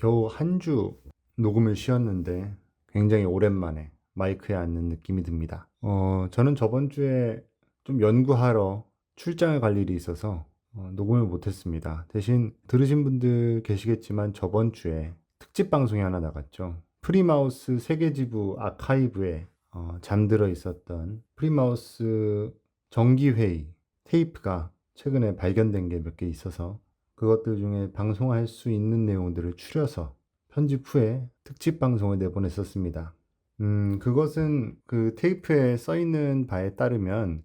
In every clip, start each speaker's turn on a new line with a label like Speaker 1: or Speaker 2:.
Speaker 1: 겨우 한 주 녹음을 쉬었는데 굉장히 오랜만에 마이크에 앉는 느낌이 듭니다. 저는 저번 주에 좀 연구하러 출장을 갈 일이 있어서 녹음을 못했습니다. 대신 들으신 분들 계시겠지만 저번 주에 특집 방송이 하나 나갔죠. 프리마우스 세계지부 아카이브에 잠들어 있었던 프리마우스 정기회의 테이프가 최근에 발견된 게 몇 개 있어서 그것들 중에 방송할 수 있는 내용들을 추려서 편집 후에 특집 방송을 내보냈었습니다. 그것은 그 테이프에 써 있는 바에 따르면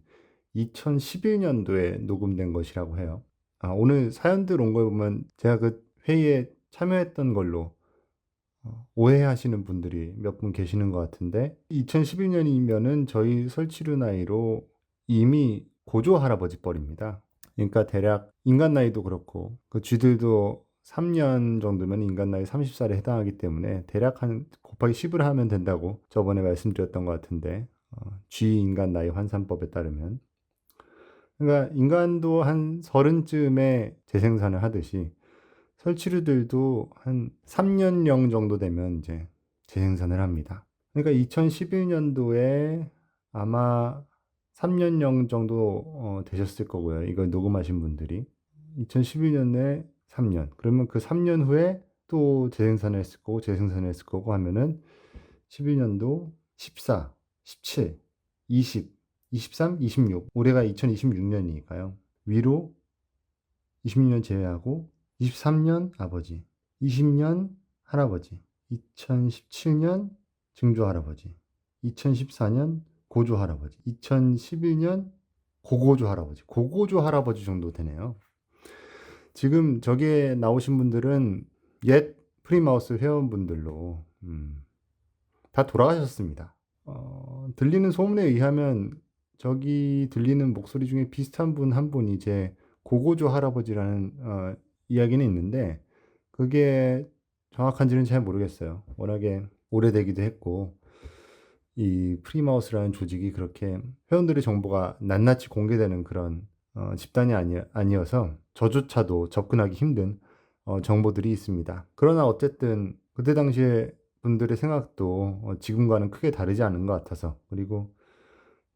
Speaker 1: 2011년도에 녹음된 것이라고 해요. 오늘 사연들 온 걸 보면 제가 그 회의에 참여했던 걸로 오해하시는 분들이 몇 분 계시는 것 같은데 2011년이면은 저희 설치류 나이로 이미 고조 할아버지 뻘입니다. 그러니까 대략 인간 나이도 그렇고 그 쥐들도 3년 정도면 인간 나이 30살에 해당하기 때문에 대략 한 곱하기 10을 하면 된다고 저번에 말씀드렸던 것 같은데 쥐 인간 나이 환산법에 따르면 그러니까 인간도 한 30쯤에 재생산을 하듯이 설치류들도 한 3년령 정도 되면 이제 재생산을 합니다. 그러니까 2011년도에 아마 3년령 정도 되셨을 거고요. 이걸 녹음하신 분들이. 2011년에 3년. 그러면 그 3년 후에 또 재생산을 했을 거고, 재생산을 했을 거고 하면은 11년도 14, 17, 20, 23, 26. 올해가 2026년이니까요. 위로 26년 제외하고 23년 아버지, 20년 할아버지, 2017년 증조 할아버지, 2014년 고조 할아버지, 2011년 고고조 할아버지, 고고조 할아버지 정도 되네요. 지금 저기에 나오신 분들은 옛 프리마우스 회원분들로 다 돌아가셨습니다. 들리는 소문에 의하면 저기 들리는 목소리 중에 비슷한 분 한 분이 제 고고조 할아버지라는 이야기는 있는데 그게 정확한지는 잘 모르겠어요. 워낙에 오래되기도 했고 이 프리마우스라는 조직이 그렇게 회원들의 정보가 낱낱이 공개되는 그런 집단이 아니어서 저조차도 접근하기 힘든 정보들이 있습니다. 그러나 어쨌든 그때 당시에 분들의 생각도 지금과는 크게 다르지 않은 것 같아서 그리고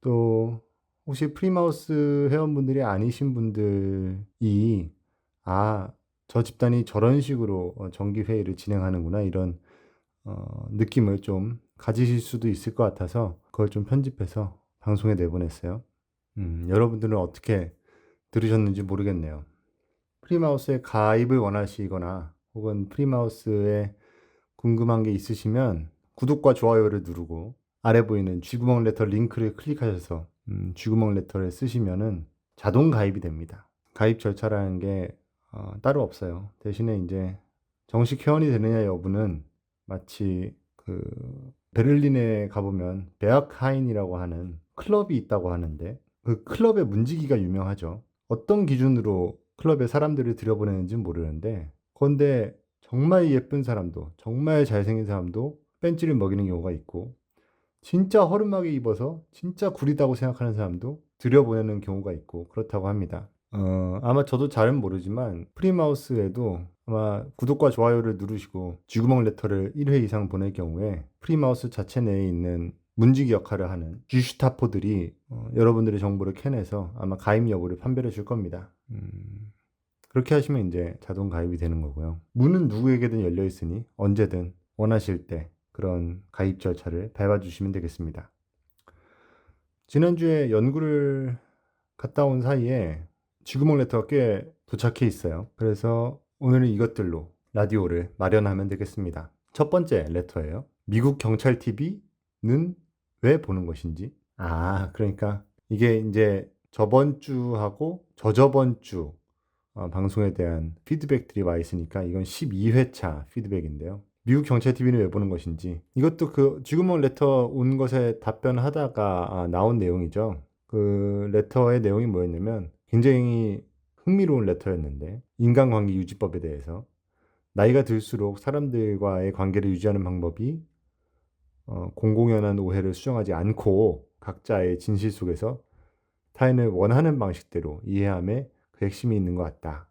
Speaker 1: 또 혹시 프리마우스 회원분들이 아니신 분들이 저 집단이 저런 식으로 정기 회의를 진행하는구나 이런 느낌을 좀 가지실 수도 있을 것 같아서 그걸 좀 편집해서 방송에 내보냈어요. 여러분들은 어떻게 들으셨는지 모르겠네요. 프리마우스에 가입을 원하시거나 혹은 프리마우스에 궁금한 게 있으시면 구독과 좋아요를 누르고 아래 보이는 쥐구멍 레터 링크를 클릭하셔서 쥐구멍 레터를 쓰시면은 자동 가입이 됩니다. 가입 절차라는 게 따로 없어요. 대신에 이제 정식 회원이 되느냐 여부는 마치 그 베를린에 가보면 베아크하인이라고 하는 클럽이 있다고 하는데 그 클럽의 문지기가 유명하죠. 어떤 기준으로 클럽에 사람들을 들여보내는지는 모르는데 그런데 정말 예쁜 사람도 정말 잘생긴 사람도 뺀찌를 먹이는 경우가 있고 진짜 허름하게 입어서 진짜 구리다고 생각하는 사람도 들여보내는 경우가 있고 그렇다고 합니다. 아마 저도 잘은 모르지만 프리마우스에도 아마 구독과 좋아요를 누르시고 쥐구멍 레터를 1회 이상 보낼 경우에 프리마우스 자체 내에 있는 문지기 역할을 하는 쥐슈타포들이 여러분들의 정보를 캐내서 아마 가입 여부를 판별해 줄 겁니다. 그렇게 하시면 이제 자동 가입이 되는 거고요. 문은 누구에게든 열려 있으니 언제든 원하실 때 그런 가입 절차를 밟아주시면 되겠습니다. 지난주에 연구를 갔다 온 사이에 쥐구멍 레터가 꽤 도착해 있어요. 그래서 오늘은 이것들로 라디오를 마련하면 되겠습니다. 첫 번째 레터예요. 미국 경찰 TV는 왜 보는 것인지. 그러니까 이게 이제 저번 주하고 저저번 주 방송에 대한 피드백들이 와 있으니까 이건 12회차 피드백인데요. 미국 경찰 TV는 왜 보는 것인지. 이것도 그 쥐구멍 레터 온 것에 답변하다가 나온 내용이죠. 그 레터의 내용이 뭐였냐면 굉장히 흥미로운 레터였는데 인간관계 유지법에 대해서 나이가 들수록 사람들과의 관계를 유지하는 방법이 공공연한 오해를 수정하지 않고 각자의 진실 속에서 타인을 원하는 방식대로 이해함에 그 핵심이 있는 것 같다.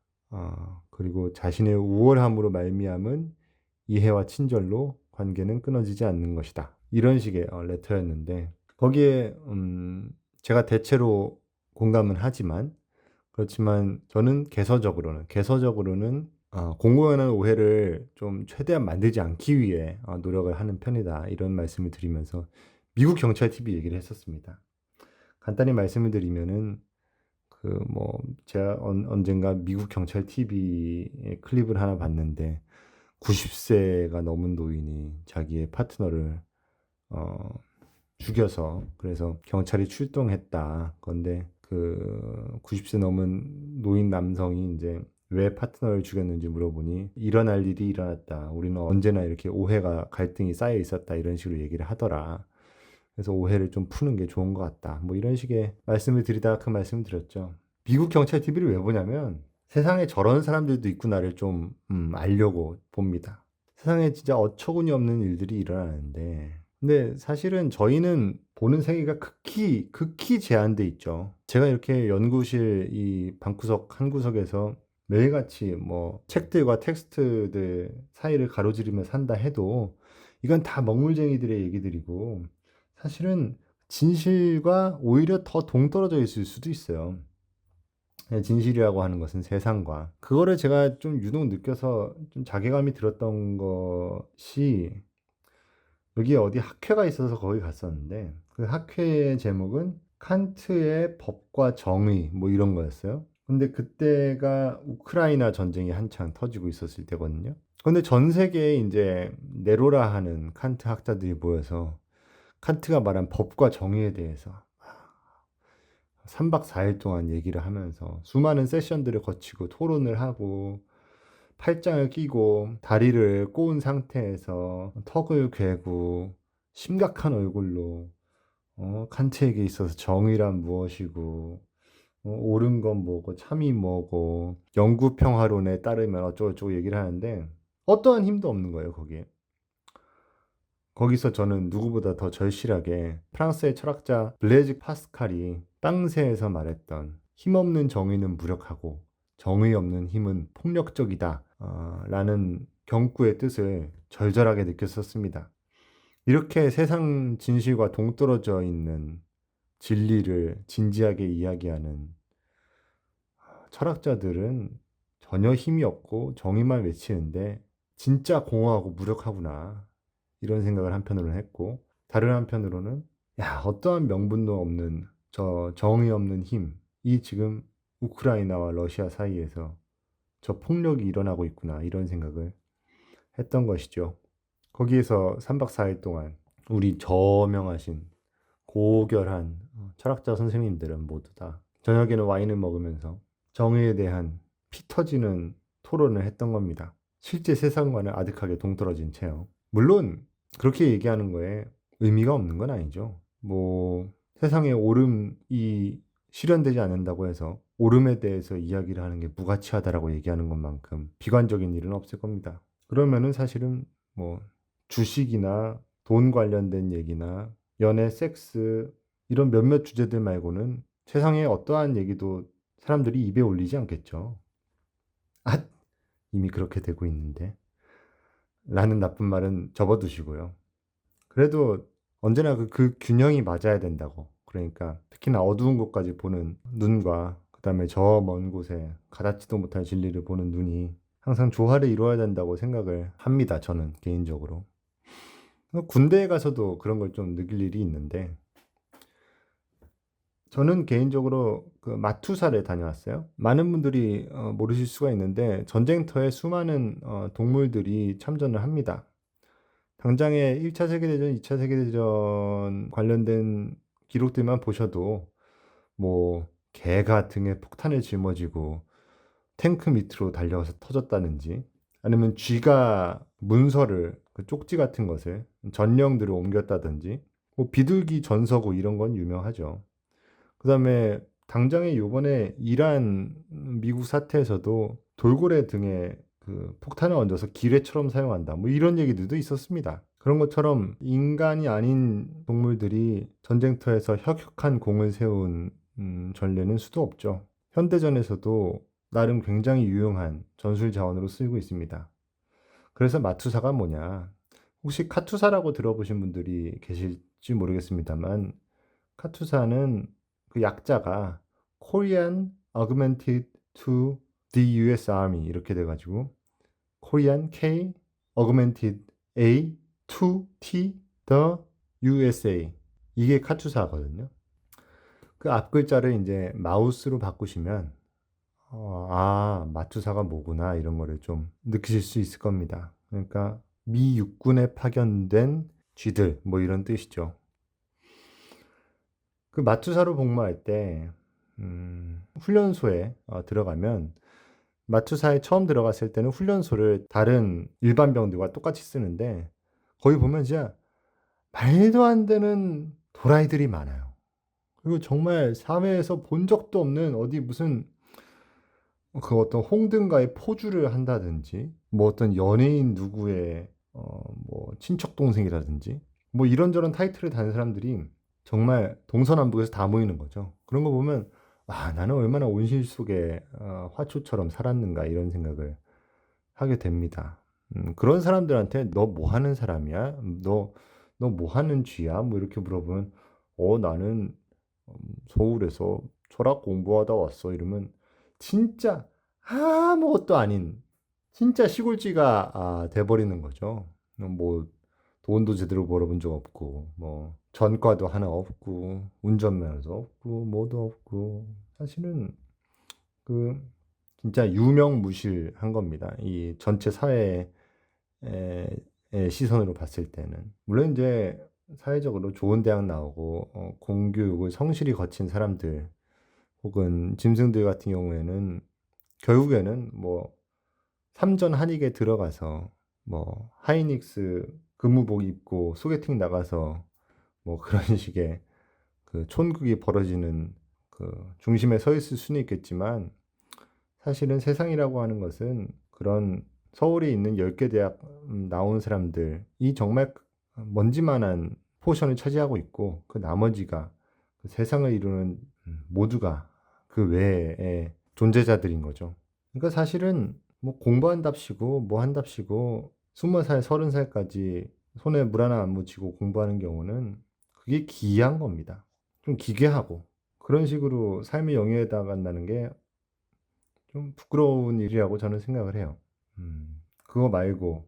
Speaker 1: 그리고 자신의 우월함으로 말미암은 이해와 친절로 관계는 끊어지지 않는 것이다. 이런 식의 레터였는데 거기에 제가 대체로 공감은 하지만 그렇지만 저는 개서적으로는 공공연한 오해를 좀 최대한 만들지 않기 위해 노력을 하는 편이다. 이런 말씀을 드리면서 미국 경찰 TV 얘기를 했었습니다. 간단히 말씀을 드리면은 제가 언젠가 미국 경찰 TV의 클립을 하나 봤는데 90세가 넘은 노인이 자기의 파트너를 죽여서 그래서 경찰이 출동했다. 그런데 그 90세 넘은 노인 남성이 이제 왜 파트너를 죽였는지 물어보니 일어날 일이 일어났다. 우리는 언제나 이렇게 오해가 갈등이 쌓여 있었다. 이런 식으로 얘기를 하더라. 그래서 오해를 좀 푸는 게 좋은 것 같다. 뭐 이런 식의 말씀을 드리다가 그 말씀을 드렸죠. 미국 경찰 TV를 왜 보냐면 세상에 저런 사람들도 있구나를 좀 알려고 봅니다. 세상에 진짜 어처구니 없는 일들이 일어나는데 근데 사실은 저희는 보는 세계가 극히 제한돼 있죠. 제가 이렇게 연구실 이 방구석 한 구석에서 매일같이 뭐 책들과 텍스트들 사이를 가로지르며 산다 해도 이건 다 먹물쟁이들의 얘기들이고 사실은 진실과 오히려 더 동떨어져 있을 수도 있어요. 진실이라고 하는 것은 세상과 그거를 제가 좀 유독 느껴서 좀 자괴감이 들었던 것이 여기에 어디 학회가 있어서 거기 갔었는데 그 학회의 제목은 칸트의 법과 정의 뭐 이런 거였어요. 근데 그때가 우크라이나 전쟁이 한창 터지고 있었을 때거든요. 근데 전 세계에 이제 네로라 하는 칸트 학자들이 모여서 칸트가 말한 법과 정의에 대해서 3박 4일 동안 얘기를 하면서 수많은 세션들을 거치고 토론을 하고 팔짱을 끼고 다리를 꼬은 상태에서 턱을 괴고 심각한 얼굴로 칸트에게 있어서 정의란 무엇이고 옳은 건 뭐고 참이 뭐고 영구 평화론에 따르면 어쩌고저쩌고 얘기를 하는데 어떠한 힘도 없는 거예요 거기에. 거기서 저는 누구보다 더 절실하게 프랑스의 철학자 블레즈 파스칼이 땅새에서 말했던 힘없는 정의는 무력하고 정의 없는 힘은 폭력적이다 라는 경구의 뜻을 절절하게 느꼈었습니다. 이렇게 세상 진실과 동떨어져 있는 진리를 진지하게 이야기하는 철학자들은 전혀 힘이 없고 정의만 외치는데 진짜 공허하고 무력하구나 이런 생각을 한편으로는 했고 다른 한편으로는 어떠한 명분도 없는 저 정의 없는 힘이 지금 우크라이나와 러시아 사이에서 저 폭력이 일어나고 있구나 이런 생각을 했던 것이죠. 거기에서 3박 4일 동안 우리 저명하신 고결한 철학자 선생님들은 모두 다 저녁에는 와인을 먹으면서 정의에 대한 피 터지는 토론을 했던 겁니다. 실제 세상과는 아득하게 동떨어진 채요. 물론 그렇게 얘기하는 거에 의미가 없는 건 아니죠. 뭐 세상에 옳음이 실현되지 않는다고 해서 옳음에 대해서 이야기를 하는 게 무가치하다라고 얘기하는 것만큼 비관적인 일은 없을 겁니다. 그러면은 사실은 뭐 주식이나 돈 관련된 얘기나 연애, 섹스 이런 몇몇 주제들 말고는 세상에 어떠한 얘기도 사람들이 입에 올리지 않겠죠. 아, 이미 그렇게 되고 있는데 라는 나쁜 말은 접어두시고요. 그래도 언제나 그 균형이 맞아야 된다고. 그러니까 특히나 어두운 곳까지 보는 눈과 그다음에 저 먼 곳에 가닿지도 못할 진리를 보는 눈이 항상 조화를 이루어야 된다고 생각을 합니다. 저는 개인적으로. 군대에 가서도 그런 걸 좀 느낄 일이 있는데 저는 개인적으로 그 마투사를 다녀왔어요. 많은 분들이 모르실 수가 있는데 전쟁터에 수많은 동물들이 참전을 합니다. 당장에 1차 세계대전, 2차 세계대전 관련된 기록들만 보셔도 뭐 개가 등에 폭탄을 짊어지고 탱크 밑으로 달려가서 터졌다든지 아니면 쥐가 문서를 그 쪽지 같은 것을 전령들을 옮겼다든지 뭐 비둘기 전서고 이런 건 유명하죠. 그 다음에 당장에 요번에 이란 미국 사태에서도 돌고래 등에 그 폭탄을 얹어서 기뢰처럼 사용한다. 뭐 이런 얘기들도 있었습니다. 그런 것처럼 인간이 아닌 동물들이 전쟁터에서 혁혁한 공을 세운 전례는 수도 없죠. 현대전에서도 나름 굉장히 유용한 전술 자원으로 쓰이고 있습니다. 그래서 마투사가 뭐냐? 혹시 카투사라고 들어보신 분들이 계실지 모르겠습니다만 카투사는 그 약자가 Korean Augmented to the US Army 이렇게 돼 가지고 Korean K Augmented A to T the USA 이게 카투사거든요. 그 앞 글자를 이제 마우스로 바꾸시면 마투사가 뭐구나 이런 거를 좀 느끼실 수 있을 겁니다. 그러니까 미 육군에 파견된 쥐들 뭐 이런 뜻이죠. 그 마투사로 복무할 때 훈련소에 들어가면 마투사에 처음 들어갔을 때는 훈련소를 다른 일반 병들과 똑같이 쓰는데 거기 보면 진짜 말도 안 되는 도라이들이 많아요. 그리고 정말 사회에서 본 적도 없는 어디 무슨 그 어떤 홍등가의 포주를 한다든지 뭐 어떤 연예인 누구의 뭐 친척 동생이라든지 뭐 이런저런 타이틀을 단 사람들이 정말 동서남북에서 다 모이는 거죠. 그런 거 보면 나는 얼마나 온실 속에 화초처럼 살았는가 이런 생각을 하게 됩니다. 그런 사람들한테 너 뭐 하는 사람이야? 너 뭐 하는 쥐야? 뭐 이렇게 물어보면 나는 서울에서 철학 공부하다 왔어. 이러면 진짜 아무것도 아닌 진짜 시골쥐가 돼버리는 거죠. 뭐 돈도 제대로 벌어본 적 없고 뭐 전과도 하나 없고 운전면허도 없고 뭐도 없고 사실은 그 진짜 유명무실한 겁니다. 이 전체 사회의 시선으로 봤을 때는 물론 이제 사회적으로 좋은 대학 나오고 공교육을 성실히 거친 사람들 혹은 짐승들 같은 경우에는 결국에는 뭐 삼전 한익에 들어가서 뭐 하이닉스 근무복 입고 소개팅 나가서 뭐 그런 식의 그 촌극이 벌어지는 그 중심에 서 있을 수는 있겠지만 사실은 세상이라고 하는 것은 그런 서울에 있는 10개 대학 나온 사람들이 정말 먼지만한 포션을 차지하고 있고 그 나머지가 그 세상을 이루는 모두가 그 외의 존재자들인 거죠. 그러니까 사실은 뭐 공부한답시고 뭐 한답시고 20살, 30살까지 손에 물 하나 안 묻히고 공부하는 경우는 그게 기이한 겁니다. 좀 기괴하고 그런 식으로 삶이 영위해 나간다는 게 좀 부끄러운 일이라고 저는 생각을 해요. 그거 말고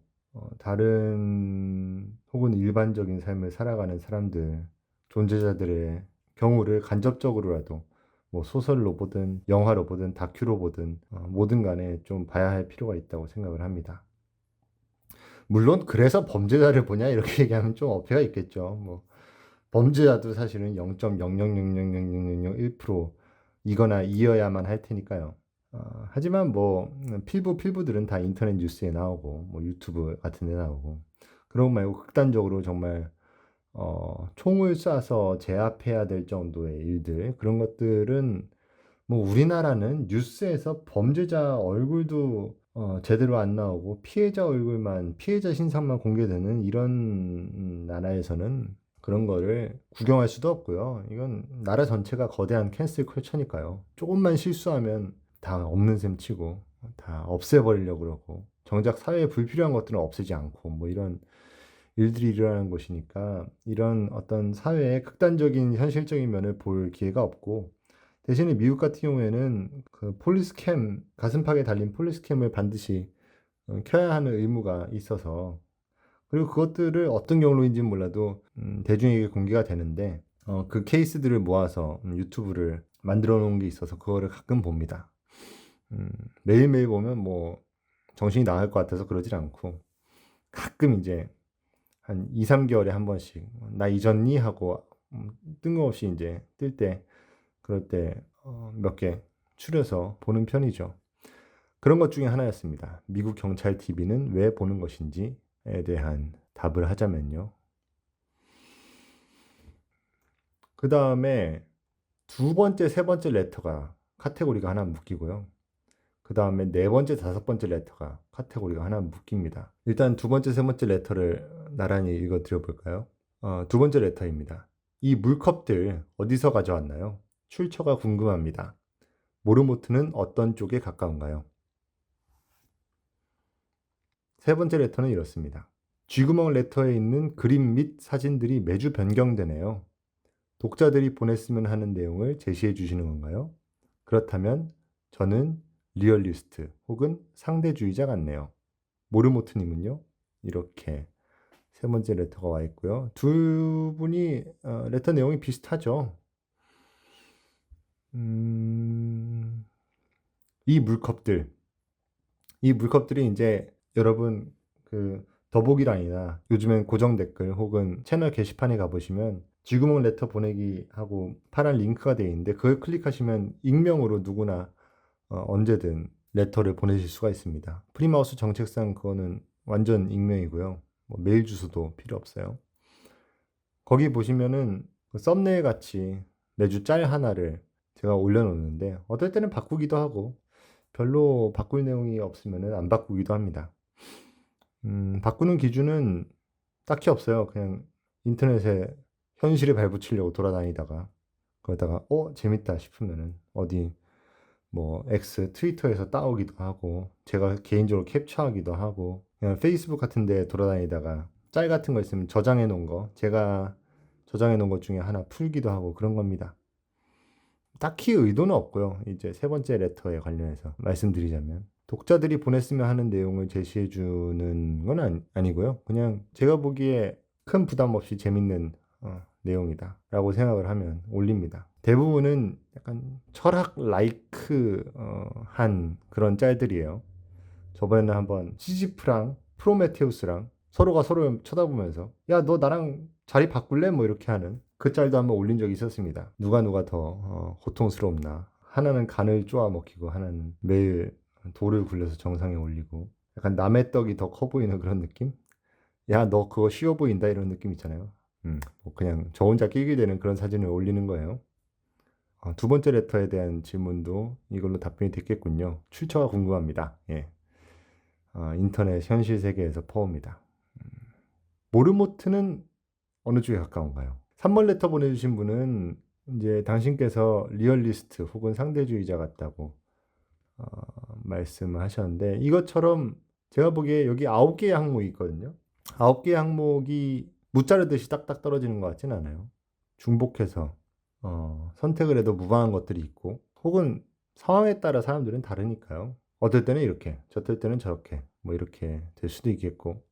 Speaker 1: 다른 혹은 일반적인 삶을 살아가는 사람들, 존재자들의 경우를 간접적으로라도 뭐 소설로 보든 영화로 보든 다큐로 보든 뭐든 간에 좀 봐야 할 필요가 있다고 생각을 합니다. 물론 그래서 범죄자를 보냐 이렇게 얘기하면 좀 어폐가 있겠죠. 뭐 범죄자도 사실은 0.0000001% 이거나 이어야만 할 테니까요. 하지만 뭐 필부들은 다 인터넷 뉴스에 나오고 뭐 유튜브 같은 데 나오고 그런 거 말고 극단적으로 정말 총을 쏴서 제압해야 될 정도의 일들 그런 것들은 뭐 우리나라는 뉴스에서 범죄자 얼굴도 제대로 안 나오고 피해자 얼굴만 피해자 신상만 공개되는 이런 나라에서는 그런 거를 구경할 수도 없고요. 이건 나라 전체가 거대한 캔슬 컬처니까요. 조금만 실수하면 다 없는 셈 치고 다 없애버리려고 그러고 정작 사회에 불필요한 것들은 없애지 않고 뭐 이런 일들이 일어나는 곳이니까 이런 어떤 사회의 극단적인 현실적인 면을 볼 기회가 없고 대신에 미국 같은 경우에는 그 폴리스캠 가슴팍에 달린 폴리스캠을 반드시 켜야 하는 의무가 있어서 그리고 그것들을 어떤 경로인지는 몰라도 대중에게 공개가 되는데 그 케이스들을 모아서 유튜브를 만들어 놓은 게 있어서 그거를 가끔 봅니다. 매일매일 보면 뭐 정신이 나갈 것 같아서 그러질 않고 가끔 이제 한 2, 3개월에 한 번씩 나 잊었니? 하고 뜬금없이 이제 뜰 때 그럴 때 몇 개 추려서 보는 편이죠. 그런 것 중에 하나였습니다. 미국 경찰 TV는 왜 보는 것인지에 대한 답을 하자면요. 그 다음에 두 번째, 세 번째 레터가 카테고리가 하나 묶이고요. 그 다음에 네 번째, 다섯 번째 레터가 카테고리가 하나 묶입니다. 일단 두 번째, 세 번째 레터를 나란히 읽어 드려볼까요? 두 번째 레터입니다. 이 물컵들 어디서 가져왔나요? 출처가 궁금합니다. 모르모트는 어떤 쪽에 가까운가요? 세 번째 레터는 이렇습니다. 쥐구멍 레터에 있는 그림 및 사진들이 매주 변경되네요. 독자들이 보냈으면 하는 내용을 제시해 주시는 건가요? 그렇다면 저는 리얼리스트 혹은 상대주의자 같네요. 모르모트님은요? 이렇게 세 번째 레터가 와 있고요. 두 분이 레터 내용이 비슷하죠. 이 물컵들이 이제 여러분 그 더보기란이나 요즘엔 고정 댓글 혹은 채널 게시판에 가보시면 쥐구멍 레터 보내기 하고 파란 링크가 되어 있는데 그걸 클릭하시면 익명으로 누구나 언제든 레터를 보내실 수가 있습니다. 프리마우스 정책상 그거는 완전 익명이고요. 뭐 메일 주소도 필요 없어요. 거기 보시면은 썸네일 같이 매주 짤 하나를 제가 올려놓는데 어떨 때는 바꾸기도 하고 별로 바꿀 내용이 없으면은 안 바꾸기도 합니다. 바꾸는 기준은 딱히 없어요. 그냥 인터넷에 현실에 발붙이려고 돌아다니다가 그러다가 재밌다 싶으면은 어디 뭐 X 트위터에서 따오기도 하고 제가 개인적으로 캡처하기도 하고 그냥 페이스북 같은 데 돌아다니다가 짤 같은 거 있으면 저장해 놓은 거 제가 저장해 놓은 것 중에 하나 풀기도 하고 그런 겁니다. 딱히 의도는 없고요. 이제 세 번째 레터에 관련해서 말씀드리자면 독자들이 보냈으면 하는 내용을 제시해 주는 건 아니고요. 그냥 제가 보기에 큰 부담 없이 재밌는 내용이다 라고 생각을 하면 올립니다. 대부분은 약간 철학 라이크 한 그런 짤들이에요. 저번에는 한번 시지프랑 프로메테우스랑 서로가 서로 쳐다보면서 야 너 나랑 자리 바꿀래? 뭐 이렇게 하는 그 짤도 한번 올린 적이 있었습니다. 누가 더 고통스럽나. 하나는 간을 쪼아 먹히고 하나는 매일 돌을 굴려서 정상에 올리고 약간 남의 떡이 더 커 보이는 그런 느낌? 야 너 그거 쉬워 보인다 이런 느낌 있잖아요. 뭐 그냥 저 혼자 끼게 되는 그런 사진을 올리는 거예요. 두 번째 레터에 대한 질문도 이걸로 답변이 됐겠군요. 출처가 궁금합니다. 예. 인터넷 현실 세계에서 퍼옵니다. 모르모트는 어느 쪽에 가까운가요? 3번 레터 보내주신 분은 이제 당신께서 리얼리스트 혹은 상대주의자 같다고 말씀을 하셨는데 이것처럼 제가 보기에 여기 9개의 항목이 있거든요. 9개의 항목이 무자르듯이 딱딱 떨어지는 것 같진 않아요. 중복해서 선택을 해도 무방한 것들이 있고 혹은 상황에 따라 사람들은 다르니까요. 어떨 때는 이렇게, 어떨 때는 저렇게 뭐 이렇게 될 수도 있겠고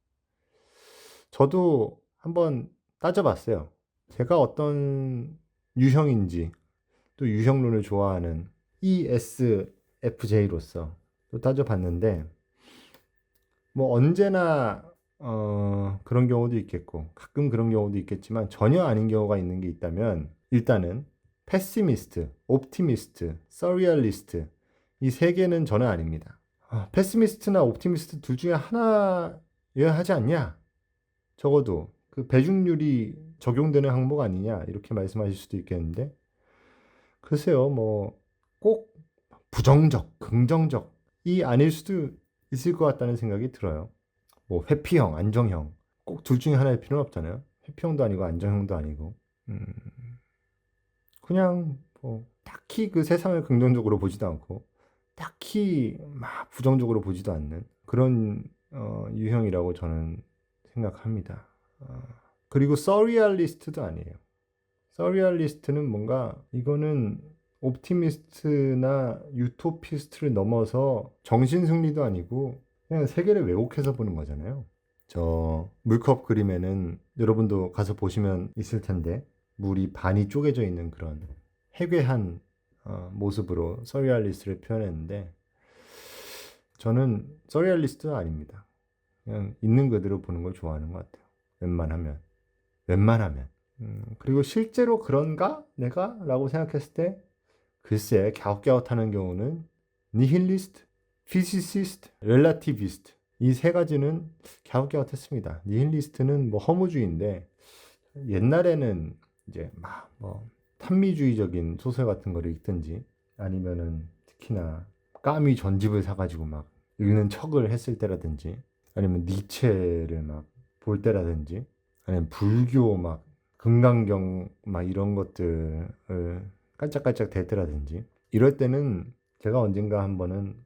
Speaker 1: 저도 한번 따져봤어요. 제가 어떤 유형인지 또 유형론을 좋아하는 ESFJ로서 또 따져봤는데 뭐 언제나 그런 경우도 있겠고 가끔 그런 경우도 있겠지만 전혀 아닌 경우가 있는 게 있다면 일단은 패시미스트, 옵티미스트, 서리얼리스트 이 세 개는 저는 아닙니다. 패시미스트나 옵티미스트 둘 중에 하나여야 하지 않냐? 적어도 그 배중률이 적용되는 항목 아니냐 이렇게 말씀하실 수도 있겠는데 글쎄요 뭐 꼭 부정적, 긍정적이 아닐 수도 있을 것 같다는 생각이 들어요. 뭐 회피형, 안정형 꼭 둘 중에 하나일 필요는 없잖아요. 회피형도 아니고 안정형도 아니고 그냥 뭐 딱히 그 세상을 긍정적으로 보지도 않고 딱히 막 부정적으로 보지도 않는 그런 유형이라고 저는 생각합니다. 그리고 서리얼리스트도 아니에요. 서리얼리스트는 뭔가 이거는 옵티미스트나 유토피스트를 넘어서 정신승리도 아니고 그냥 세계를 왜곡해서 보는 거잖아요. 저 물컵 그림에는 여러분도 가서 보시면 있을 텐데 물이 반이 쪼개져 있는 그런 해괴한 모습으로 서리얼리스트를 표현했는데 저는 서리얼리스트는 아닙니다. 그냥 있는 그대로 보는 걸 좋아하는 것 같아요. 웬만하면. 그리고 실제로 그런가? 내가? 라고 생각했을 때 글쎄 갸웃갸웃하는 경우는 니힐리스트, 피시시스트, 렐라티비스트 이 세 가지는 갸웃갸웃했습니다. 니힐리스트는 뭐 허무주의인데 옛날에는 이제 막 뭐 탄미주의적인 소설 같은 거를 읽든지 아니면은 특히나 까미 전집을 사가지고 막 읽는 척을 했을 때라든지 아니면 니체를 막 볼 때라든지 아니면 불교 막 금강경 막 이런 것들을 깔짝깔짝 댈 때라든지 이럴 때는 제가 언젠가 한 번은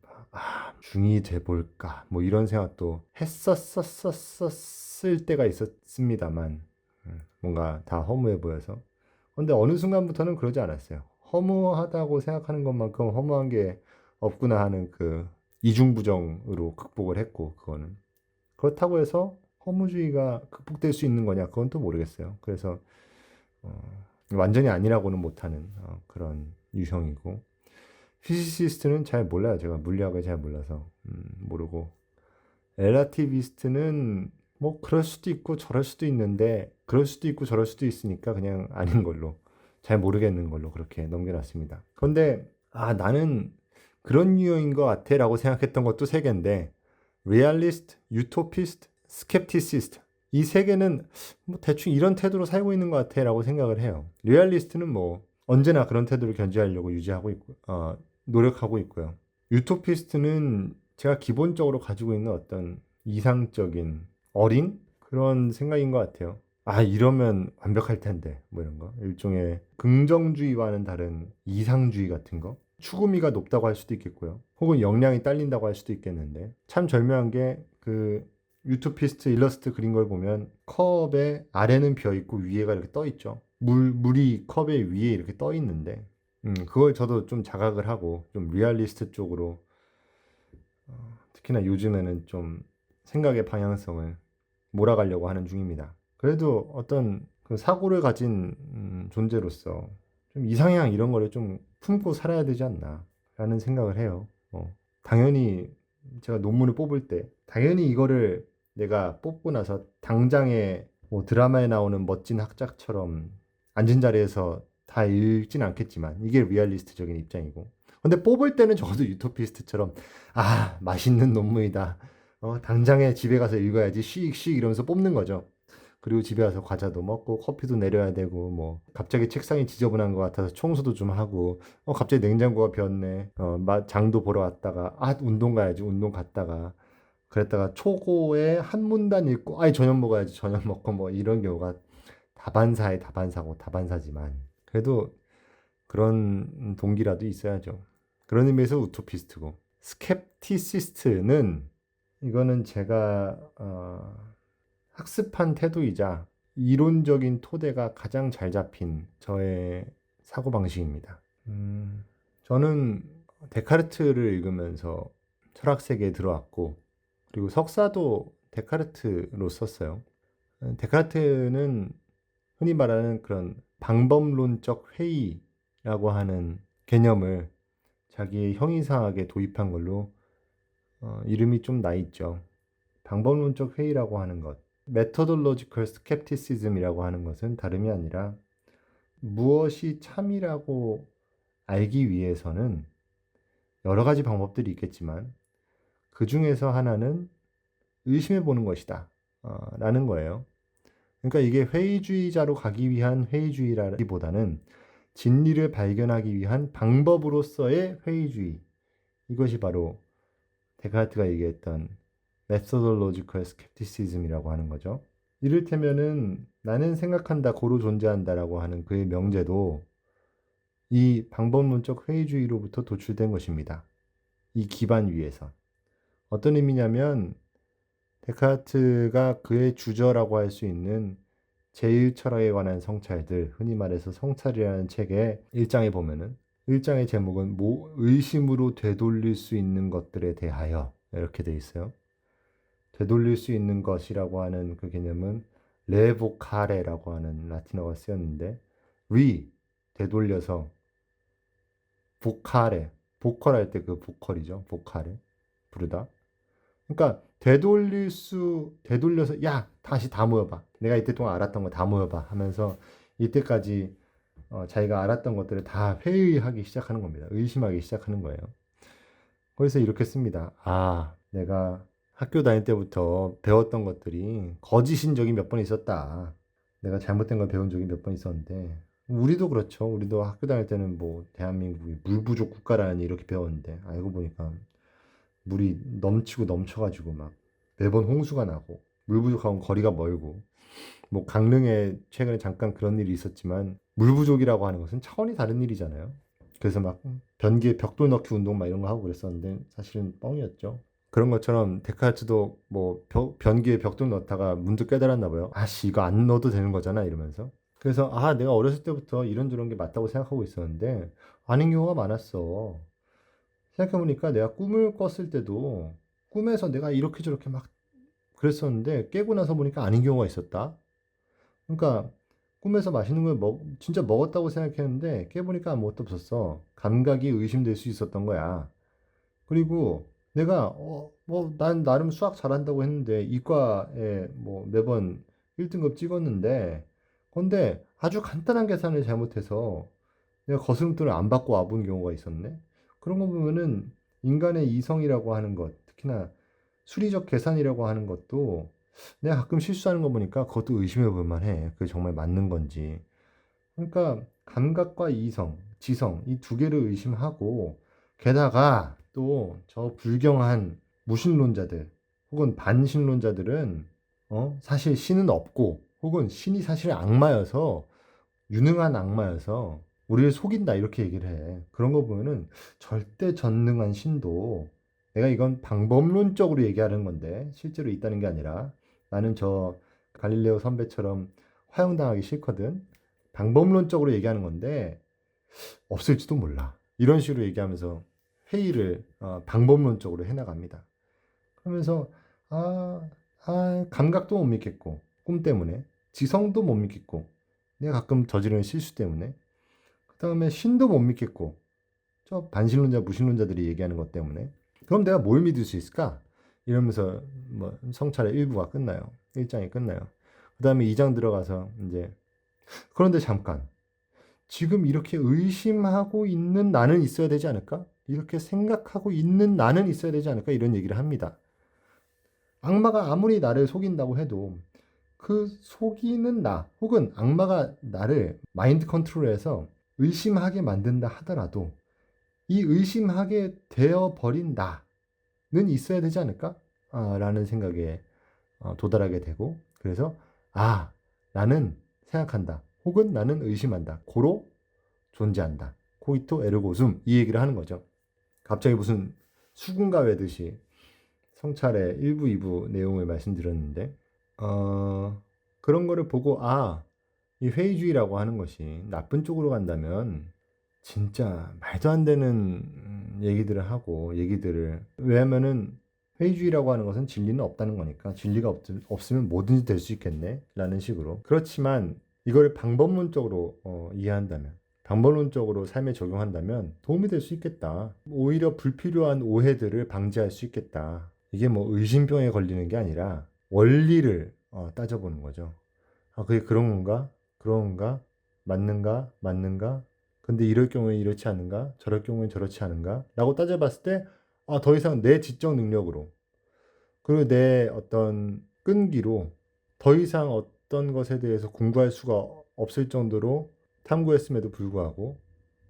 Speaker 1: 중이 돼 볼까 뭐 이런 생각도 했었을 때가 있었습니다만 뭔가 다 허무해 보여서. 근데 어느 순간부터는 그러지 않았어요. 허무하다고 생각하는 것만큼 허무한 게 없구나 하는 그 이중부정으로 극복을 했고, 그거는 그렇다고 해서 허무주의가 극복될 수 있는 거냐, 그건 또 모르겠어요. 그래서 완전히 아니라고는 못하는 그런 유형이고, 피시시스트는 잘 몰라요. 제가 물리학을 잘 몰라서 모르고, 렐라티비스트는 뭐 그럴 수도 있고 저럴 수도 있는데, 그럴 수도 있고 저럴 수도 있으니까 그냥 아닌 걸로, 잘 모르겠는 걸로 그렇게 넘겨놨습니다. 그런데 나는 그런 유형인 것 같아 라고 생각했던 것도 세 개인데, 리얼리스트, 유토피스트, 스캡티시스트, 이 세 개는 뭐 대충 이런 태도로 살고 있는 것 같아 라고 생각을 해요. 리얼리스트는 뭐 언제나 그런 태도를 견지하려고 유지하고 있고, 노력하고 있고요. 유토피스트는 제가 기본적으로 가지고 있는 어떤 이상적인 어린 그런 생각인 것 같아요. 이러면 완벽할 텐데 뭐 이런 거, 일종의 긍정주의와는 다른 이상주의 같은 거, 추구미가 높다고 할 수도 있겠고요. 혹은 역량이 딸린다고 할 수도 있겠는데, 참 절묘한 게 그 유토피스트 일러스트 그린 걸 보면 컵의 아래는 비어 있고 위에가 이렇게 떠 있죠. 물이 컵의 위에 이렇게 떠 있는데, 그걸 저도 좀 자각을 하고 좀 리얼리스트 쪽으로, 특히나 요즘에는 좀 생각의 방향성을 몰아가려고 하는 중입니다. 그래도 어떤 그 사고를 가진 존재로서 좀 이상향 이런 거를 좀 품고 살아야 되지 않나 라는 생각을 해요. 당연히 제가 논문을 뽑을 때 당연히 이거를 내가 뽑고 나서 당장에 뭐 드라마에 나오는 멋진 학자처럼 앉은 자리에서 다 읽진 않겠지만, 이게 리얼리스트적인 입장이고, 근데 뽑을 때는 적어도 유토피스트처럼 맛있는 논문이다, 당장에 집에 가서 읽어야지, 씩 이러면서 뽑는 거죠. 그리고 집에 와서 과자도 먹고 커피도 내려야 되고, 뭐 갑자기 책상이 지저분한 것 같아서 청소도 좀 하고, 갑자기 냉장고가 비었네, 장도 보러 왔다가 운동 가야지, 운동 갔다가 그랬다가 초고에 한 문단 읽고 저녁 먹어야지, 저녁 먹고, 뭐 이런 경우가 다반사에 다반사고 다반사지만, 그래도 그런 동기라도 있어야죠. 그런 의미에서 우토피스트고, 스캡티시스트는, 이거는 제가 학습한 태도이자 이론적인 토대가 가장 잘 잡힌 저의 사고방식입니다. 저는 데카르트를 읽으면서 철학 세계에 들어왔고, 그리고 석사도 데카르트로 썼어요. 데카르트는 흔히 말하는 그런 방법론적 회의라고 하는 개념을 자기의 형이상학에 도입한 걸로 이름이 좀 나 있죠. 방법론적 회의라고 하는 것, methodological skepticism이라고 하는 것은 다름이 아니라, 무엇이 참이라고 알기 위해서는 여러 가지 방법들이 있겠지만 그 중에서 하나는 의심해 보는 것이다 라는 거예요. 그러니까 이게 회의주의자로 가기 위한 회의주의라기보다는 진리를 발견하기 위한 방법으로서의 회의주의, 이것이 바로 데카르트가 얘기했던 methodological skepticism이라고 하는 거죠. 이를테면은 나는 생각한다, 고로 존재한다라고 하는 그의 명제도 이 방법론적 회의주의로부터 도출된 것입니다. 이 기반 위에서. 어떤 의미냐면, 데카르트가 그의 주저라고 할 수 있는 제1철학에 관한 성찰들, 흔히 말해서 성찰이라는 책의 1장에 보면은, 1장의 제목은 의심으로 되돌릴 수 있는 것들에 대하여, 이렇게 돼 있어요. 되돌릴 수 있는 것이라고 하는 그 개념은 레보카레라고 하는 라틴어가 쓰였는데, 되돌려서, 보카레, 보컬 할 때 그 보컬이죠. 보카레, 부르다. 그러니까 되돌려서, 야 다시 다 모여봐, 내가 이때 동안 알았던 거 다 모여봐 하면서 이때까지 자기가 알았던 것들을 다 회의하기 시작하는 겁니다. 의심하기 시작하는 거예요. 그래서 이렇게 씁니다. 내가 학교 다닐 때부터 배웠던 것들이 거짓인 적이 몇 번 있었다. 내가 잘못된 걸 배운 적이 몇 번 있었는데, 우리도 그렇죠. 우리도 학교 다닐 때는 뭐 대한민국이 물 부족 국가라니 이렇게 배웠는데, 알고 보니까 물이 넘치고 넘쳐가지고 막 매번 홍수가 나고, 물 부족하면 거리가 멀고, 뭐 강릉에 최근에 잠깐 그런 일이 있었지만 물 부족이라고 하는 것은 차원이 다른 일이잖아요. 그래서 막 변기에 벽돌 넣기 운동 막 이런 거 하고 그랬었는데 사실은 뻥이었죠. 그런 것처럼 데카르트도 뭐 변기에 벽돌 넣다가 문득 깨달았나 봐요. 아씨 이거 안 넣어도 되는 거잖아 이러면서. 그래서 아 내가 어렸을 때부터 이런저런 게 맞다고 생각하고 있었는데 아닌 경우가 많았어. 생각해보니까 내가 꿈을 꿨을 때도 꿈에서 내가 이렇게 저렇게 막 그랬었는데 깨고 나서 보니까 아닌 경우가 있었다. 그러니까 꿈에서 맛있는 걸 진짜 먹었다고 생각했는데 깨보니까 아무것도 없었어. 감각이 의심될 수 있었던 거야. 그리고 내가 뭐 난 나름 수학 잘한다고 했는데 이과에 뭐 매번 1등급 찍었는데 근데 아주 간단한 계산을 잘못해서 내가 거스름돈을 안 받고 와본 경우가 있었네. 그런 거 보면은 인간의 이성이라고 하는 것, 특히나 수리적 계산이라고 하는 것도 내가 가끔 실수하는 거 보니까 그것도 의심해 볼 만해. 그게 정말 맞는 건지. 그러니까 감각과 이성, 지성 이 두 개를 의심하고 게다가 또 저 불경한 무신론자들 혹은 반신론자들은 사실 신은 없고 혹은 신이 사실 악마여서 유능한 악마여서 우리를 속인다 이렇게 얘기를 해. 그런 거 보면은 절대 전능한 신도 내가 이건 방법론적으로 얘기하는 건데 실제로 있다는 게 아니라 나는 저 갈릴레오 선배처럼 화형당하기 싫거든. 방법론적으로 얘기하는 건데 없을지도 몰라. 이런 식으로 얘기하면서 회의를 방법론적으로 해나갑니다. 그러면서 아, 감각도 못 믿겠고 꿈 때문에 지성도 못 믿겠고 내가 가끔 저지르는 실수 때문에 그 다음에 신도 못 믿겠고 저 반신론자 무신론자들이 얘기하는 것 때문에 그럼 내가 뭘 믿을 수 있을까? 이러면서 뭐 성찰의 1부가 끝나요. 1장이 끝나요. 그 다음에 2장 들어가서 이제 그런데 잠깐 지금 이렇게 의심하고 있는 나는 있어야 되지 않을까? 이렇게 생각하고 있는 나는 있어야 되지 않을까? 이런 얘기를 합니다. 악마가 아무리 나를 속인다고 해도 그 속이는 나 혹은 악마가 나를 마인드 컨트롤해서 의심하게 만든다 하더라도 이 의심하게 되어 버린 나는 있어야 되지 않을까? 라는 생각에 도달하게 되고 그래서 나는 생각한다 혹은 나는 의심한다 고로 존재한다 코이토 에르고숨 이 얘기를 하는 거죠. 갑자기 무슨 수군가 외듯이 성찰의 1부, 2부 내용을 말씀드렸는데 그런 거를 보고 이 회의주의라고 하는 것이 나쁜 쪽으로 간다면 진짜 말도 안 되는 얘기들을 하고 얘기들을 왜냐면은 회의주의라고 하는 것은 진리는 없다는 거니까 진리가 없으면 뭐든지 될 수 있겠네 라는 식으로 그렇지만 이거를 방법론적으로 이해한다면 방법론적으로 삶에 적용한다면 도움이 될 수 있겠다 오히려 불필요한 오해들을 방지할 수 있겠다 이게 뭐 의심병에 걸리는 게 아니라 원리를 따져보는 거죠. 그게 그런 건가? 그런 건가? 맞는가? 맞는가? 근데 이럴 경우에 이렇지 않은가? 저럴 경우에 저렇지 않은가? 라고 따져봤을 때, 더 이상 내 지적 능력으로, 그리고 내 어떤 끈기로 더 이상 어떤 것에 대해서 공부할 수가 없을 정도로 탐구했음에도 불구하고,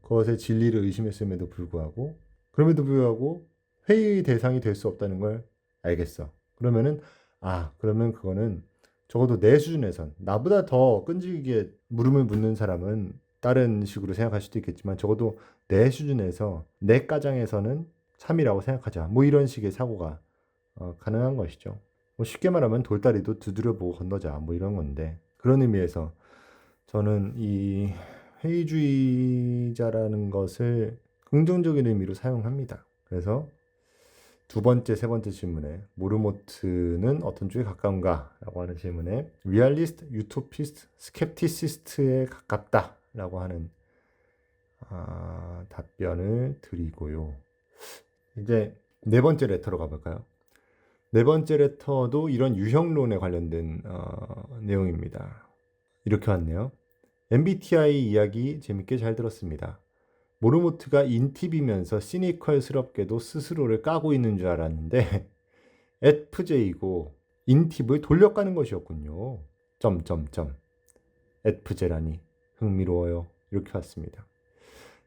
Speaker 1: 그것의 진리를 의심했음에도 불구하고, 그럼에도 불구하고 회의의 대상이 될 수 없다는 걸 알겠어. 그러면은, 그러면 그거는 적어도 내 수준에선, 나보다 더 끈질기게 물음을 묻는 사람은 다른 식으로 생각할 수도 있겠지만, 적어도 내 수준에서, 내 과장에서는 참이라고 생각하자. 뭐 이런 식의 사고가 가능한 것이죠. 뭐 쉽게 말하면 돌다리도 두드려보고 건너자. 뭐 이런 건데, 그런 의미에서 저는 이 회의주의자라는 것을 긍정적인 의미로 사용합니다. 그래서 두 번째, 세 번째 질문에 모르모트는 어떤 쪽에 가까운가? 라고 하는 질문에 리얼리스트, 유토피스트, 스캡티시스트에 가깝다 라고 하는 답변을 드리고요. 이제 네 번째 레터로 가볼까요? 네 번째 레터도 이런 유형론에 관련된 내용입니다. 이렇게 왔네요. MBTI 이야기 재밌게 잘 들었습니다. 모르모트가 인팁이면서 시니컬스럽게도 스스로를 까고 있는 줄 알았는데 FJ고 인팁을 돌려까는 것이었군요. 점점점. FJ라니 흥미로워요. 이렇게 왔습니다.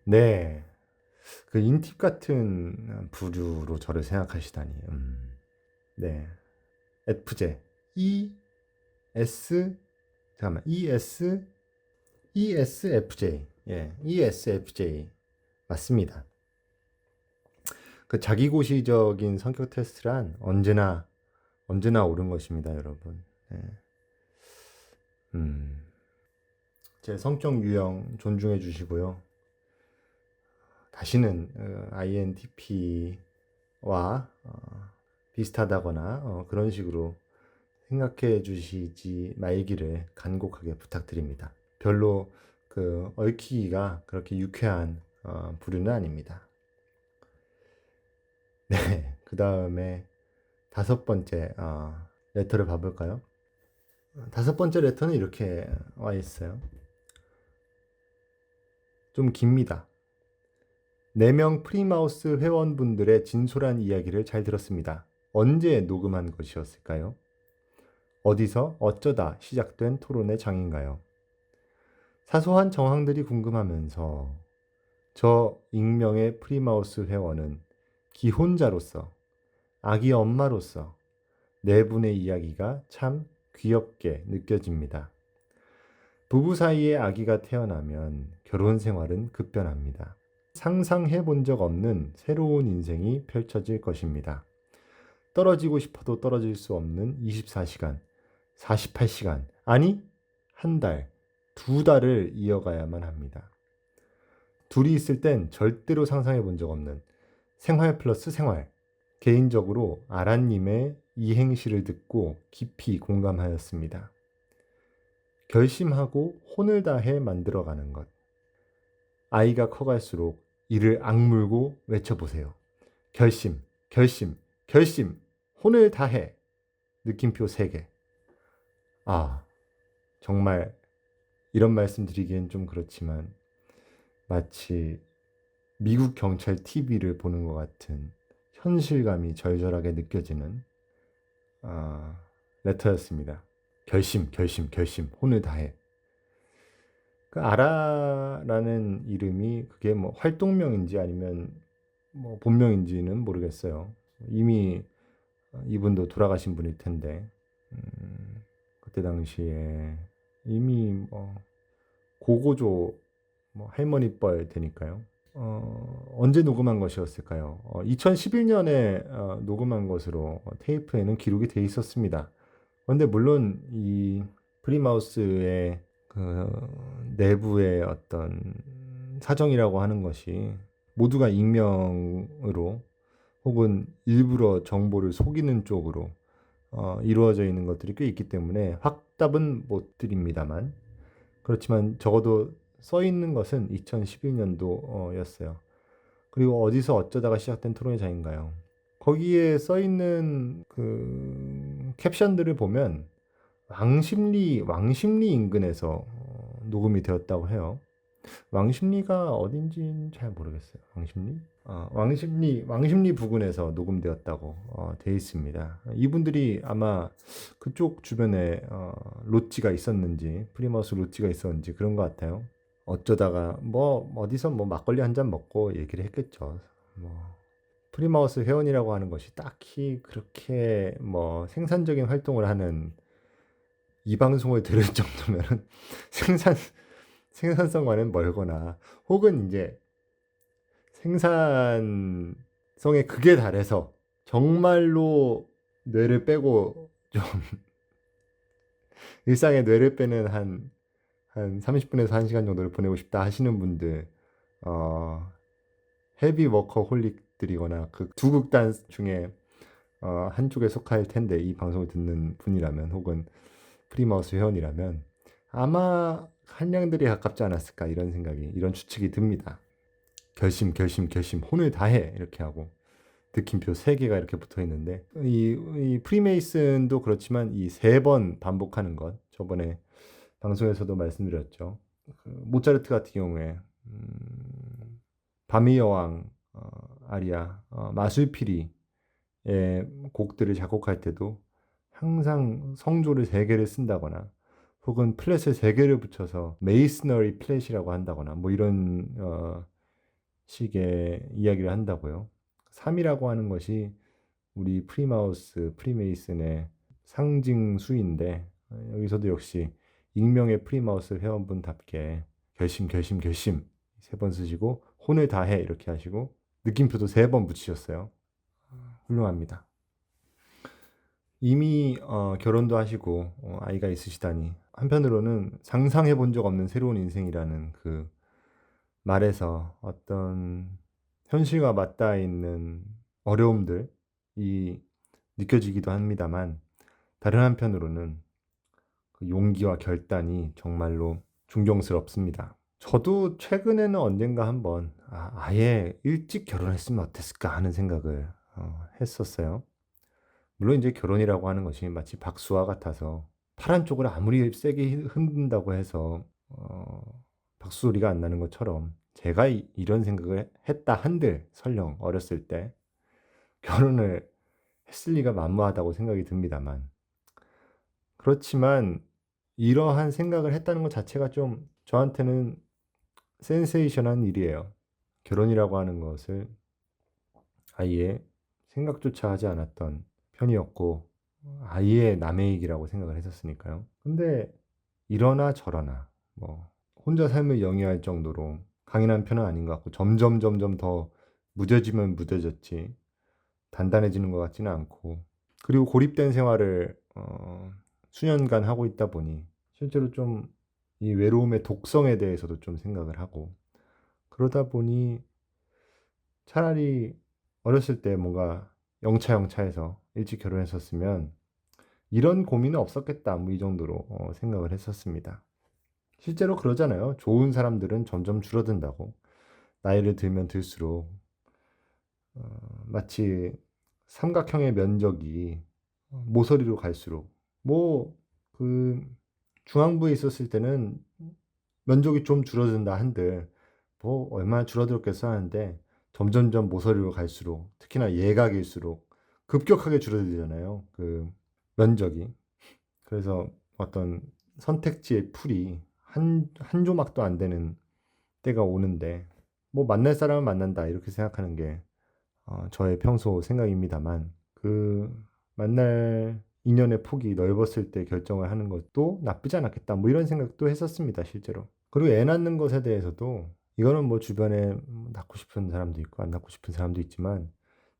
Speaker 1: 네. 그 인팁 같은 부류로 저를 생각하시다니. 네. FJ. ESFJ. 예, ESFJ. 맞습니다. 그 자기고시적인 성격 테스트란 언제나 옳은 것입니다, 여러분. 네. 제 성격 유형 존중해 주시고요. 다시는 INTP와 비슷하다거나 그런 식으로 생각해 주시지 말기를 간곡하게 부탁드립니다. 별로 그 얽히기가 그렇게 유쾌한 부류는 아닙니다. 네, 그 다음에 5번째 레터를 봐볼까요? 5번째 레터는 이렇게 와 있어요. 좀 깁니다. 4명 프리마우스 회원분들의 진솔한 이야기를 잘 들었습니다. 언제 녹음한 것이었을까요? 어디서 어쩌다 시작된 토론의 장인가요? 사소한 정황들이 궁금하면서 저 익명의 프리마우스 회원은 기혼자로서, 아기 엄마로서 4분의 이야기가 참 귀엽게 느껴집니다. 부부 사이에 아기가 태어나면 결혼 생활은 급변합니다. 상상해 본 적 없는 새로운 인생이 펼쳐질 것입니다. 떨어지고 싶어도 떨어질 수 없는 24시간, 48시간, 아니, 한 달, 2달을 이어가야만 합니다. 둘이 있을 땐 절대로 상상해 본 적 없는 생활 플러스 생활. 개인적으로 아란님의 이행시를 듣고 깊이 공감하였습니다. 결심하고 혼을 다해 만들어가는 것. 아이가 커갈수록 이를 악물고 외쳐보세요. 결심, 결심, 결심, 혼을 다해. 느낌표 3개. 정말 이런 말씀 드리기엔 좀 그렇지만 마치 미국 경찰 TV를 보는 것 같은 현실감이 절절하게 느껴지는 레터였습니다. 결심, 결심, 결심, 혼을 다해. 그 아라라는 이름이 그게 뭐 활동명인지 아니면 뭐 본명인지는 모르겠어요. 이미 이분도 돌아가신 분일 텐데 그때 당시에 이미 뭐 고고조 뭐 할머니 뻘 되니까요. 언제 녹음한 것이었을까요? 2011년에 녹음한 것으로 테이프에는 기록이 돼 있었습니다. 그런데 물론 이 프리마우스의 그 내부의 어떤 사정이라고 하는 것이 모두가 익명으로 혹은 일부러 정보를 속이는 쪽으로 이루어져 있는 것들이 꽤 있기 때문에 확답은 못 드립니다만, 그렇지만 적어도 써 있는 것은 2011년도였어요. 그리고 어디서 어쩌다가 시작된 토론의 장인가요? 거기에 써 있는 그 캡션들을 보면 왕십리 인근에서 녹음이 되었다고 해요. 왕십리가 어딘지는 잘 모르겠어요. 왕십리 부근에서 녹음되었다고 돼 있습니다. 이분들이 아마 그쪽 주변에 롯지가 있었는지, 프리마우스 롯지가 있었는지 그런 것 같아요. 어쩌다가 뭐 어디서 뭐 막걸리 한 잔 먹고 얘기를 했겠죠. 뭐 프리마우스 회원이라고 하는 것이 딱히 그렇게 뭐 생산적인 활동을 하는 이 방송을 들을 정도면 생산성과는 멀거나 혹은 이제 생산성의 극에 달해서 정말로 뇌를 빼고 좀 일상에 뇌를 빼는 한 30분에서 1시간 정도를 보내고 싶다 하시는 분들, 헤비 워커홀릭들이거나 그 두 극단 중에 한쪽에 속할 텐데 이 방송을 듣는 분이라면 혹은 프리마우스 회원이라면 아마 한량들이 가깝지 않았을까 이런 생각이, 이런 추측이 듭니다. 결심, 결심, 결심, 혼을 다해 이렇게 하고 느낌표 3개가 이렇게 붙어 있는데 이 프리메이슨도 그렇지만 이 3번 반복하는 것, 저번에 방송에서도 말씀드렸죠. 그 모차르트 같은 경우에 밤의 여왕 아리아 마술피리의 곡들을 작곡할 때도 항상 성조를 3개를 쓴다거나 혹은 플랫을 3개를 붙여서 메이스너리 플랫이라고 한다거나 뭐 이런 식의 이야기를 한다고요. 3이라고 하는 것이 우리 프리마우스, 프리메이슨의 상징수인데 여기서도 역시 익명의 프리마우스 회원분답게 결심, 결심, 결심 3번 쓰시고 혼을 다해 이렇게 하시고 느낌표도 3번 붙이셨어요. 훌륭합니다. 이미 결혼도 하시고 아이가 있으시다니 한편으로는 상상해 본 적 없는 새로운 인생이라는 그 말에서 어떤 현실과 맞닿아 있는 어려움들이 느껴지기도 합니다만 다른 한편으로는 그 용기와 결단이 정말로 존경스럽습니다. 저도 최근에는 언젠가 한번 아예 일찍 결혼했으면 어땠을까 하는 생각을 했었어요. 물론 이제 결혼이라고 하는 것이 마치 박수와 같아서 파란 쪽을 아무리 세게 흔든다고 해서 박수 소리가 안 나는 것처럼 제가 이런 생각을 했다 한들 설령 어렸을 때 결혼을 했을 리가 만무하다고 생각이 듭니다만 그렇지만 이러한 생각을 했다는 것 자체가 좀 저한테는 센세이션한 일이에요. 결혼이라고 하는 것을 아예 생각조차 하지 않았던 편이었고 아예 남의 얘기라고 생각을 했었으니까요. 근데 이러나 저러나 뭐 혼자 삶을 영위할 정도로 강인한 편은 아닌 것 같고 점점 더 무뎌지면 무뎌졌지 단단해지는 것 같지는 않고 그리고 고립된 생활을 수년간 하고 있다 보니 실제로 좀 이 외로움의 독성에 대해서도 좀 생각을 하고 그러다 보니 차라리 어렸을 때 뭔가 영차영차해서 일찍 결혼했었으면 이런 고민은 없었겠다 뭐 이 정도로 생각을 했었습니다. 실제로 그러잖아요. 좋은 사람들은 점점 줄어든다고. 나이를 들면 들수록 마치 삼각형의 면적이 모서리로 갈수록 뭐 그 중앙부에 있었을 때는 면적이 좀 줄어든다 한들 뭐 얼마나 줄어들었겠어 하는데 점점점 모서리로 갈수록 특히나 예각일수록 급격하게 줄어들잖아요. 그 면적이. 그래서 어떤 선택지의 풀이 한 조막도 안 되는 때가 오는데 뭐 만날 사람은 만난다 이렇게 생각하는 게 저의 평소 생각입니다만 그 만날 인연의 폭이 넓었을 때 결정을 하는 것도 나쁘지 않았겠다 뭐 이런 생각도 했었습니다 실제로. 그리고 애 낳는 것에 대해서도 이거는 뭐 주변에 낳고 싶은 사람도 있고 안 낳고 싶은 사람도 있지만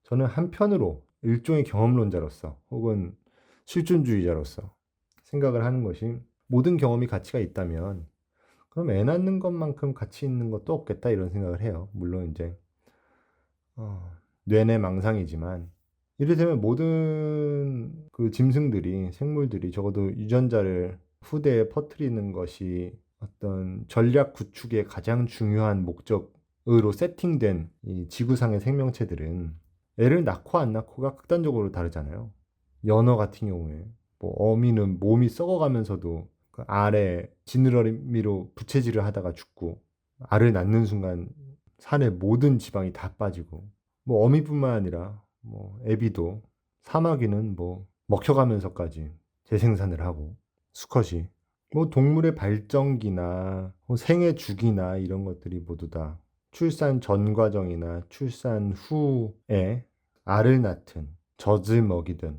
Speaker 1: 저는 한편으로 일종의 경험론자로서 혹은 실존주의자로서 생각을 하는 것이 모든 경험이 가치가 있다면 그럼 애 낳는 것만큼 가치 있는 것도 없겠다 이런 생각을 해요. 물론 이제 뇌내 망상이지만 이를테면 모든 그 짐승들이 생물들이 적어도 유전자를 후대에 퍼뜨리는 것이 어떤 전략 구축의 가장 중요한 목적으로 세팅된 이 지구상의 생명체들은 애를 낳고 안 낳고가 극단적으로 다르잖아요. 연어 같은 경우에 뭐 어미는 몸이 썩어가면서도 그 알에 지느러미로 부채질을 하다가 죽고 알을 낳는 순간 산의 모든 지방이 다 빠지고 뭐 어미뿐만 아니라 뭐 애비도 사마귀는 뭐 먹혀가면서까지 재생산을 하고 수컷이 뭐 동물의 발정기나 뭐 생애 주기나 이런 것들이 모두 다 출산 전 과정이나 출산 후에 알을 낳든 젖을 먹이든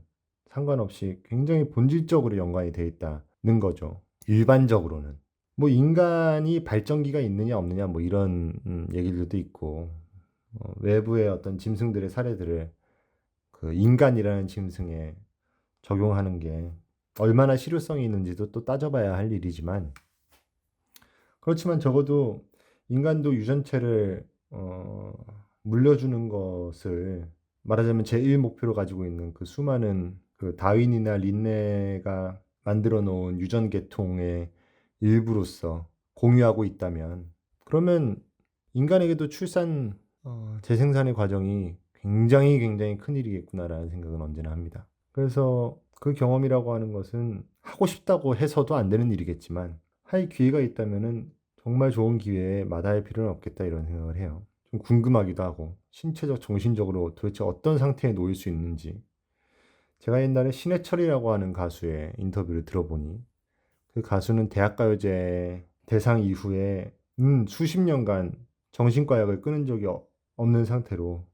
Speaker 1: 상관없이 굉장히 본질적으로 연관이 되어 있다는 거죠. 일반적으로는. 뭐 인간이 발정기가 있느냐 없느냐 뭐 이런 얘기들도 있고 외부의 어떤 짐승들의 사례들을 그 인간이라는 짐승에 적용하는 게 얼마나 실효성이 있는지도 또 따져봐야 할 일이지만 그렇지만 적어도 인간도 유전체를 물려주는 것을 말하자면 제1 목표로 가지고 있는 그 수많은 그 다윈이나 린네가 만들어 놓은 유전 계통의 일부로서 공유하고 있다면 그러면 인간에게도 출산 재생산의 과정이 굉장히 큰일이겠구나라는 생각은 언제나 합니다. 그래서 그 경험이라고 하는 것은 하고 싶다고 해서도 안 되는 일이겠지만 할 기회가 있다면은 정말 좋은 기회에 마다할 필요는 없겠다 이런 생각을 해요. 좀 궁금하기도 하고 신체적, 정신적으로 도대체 어떤 상태에 놓일 수 있는지 제가 옛날에 신해철이라고 하는 가수의 인터뷰를 들어보니 그 가수는 대학가요제 대상 이후에 수십 년간 정신과 약을 끊은 적이 없는 상태로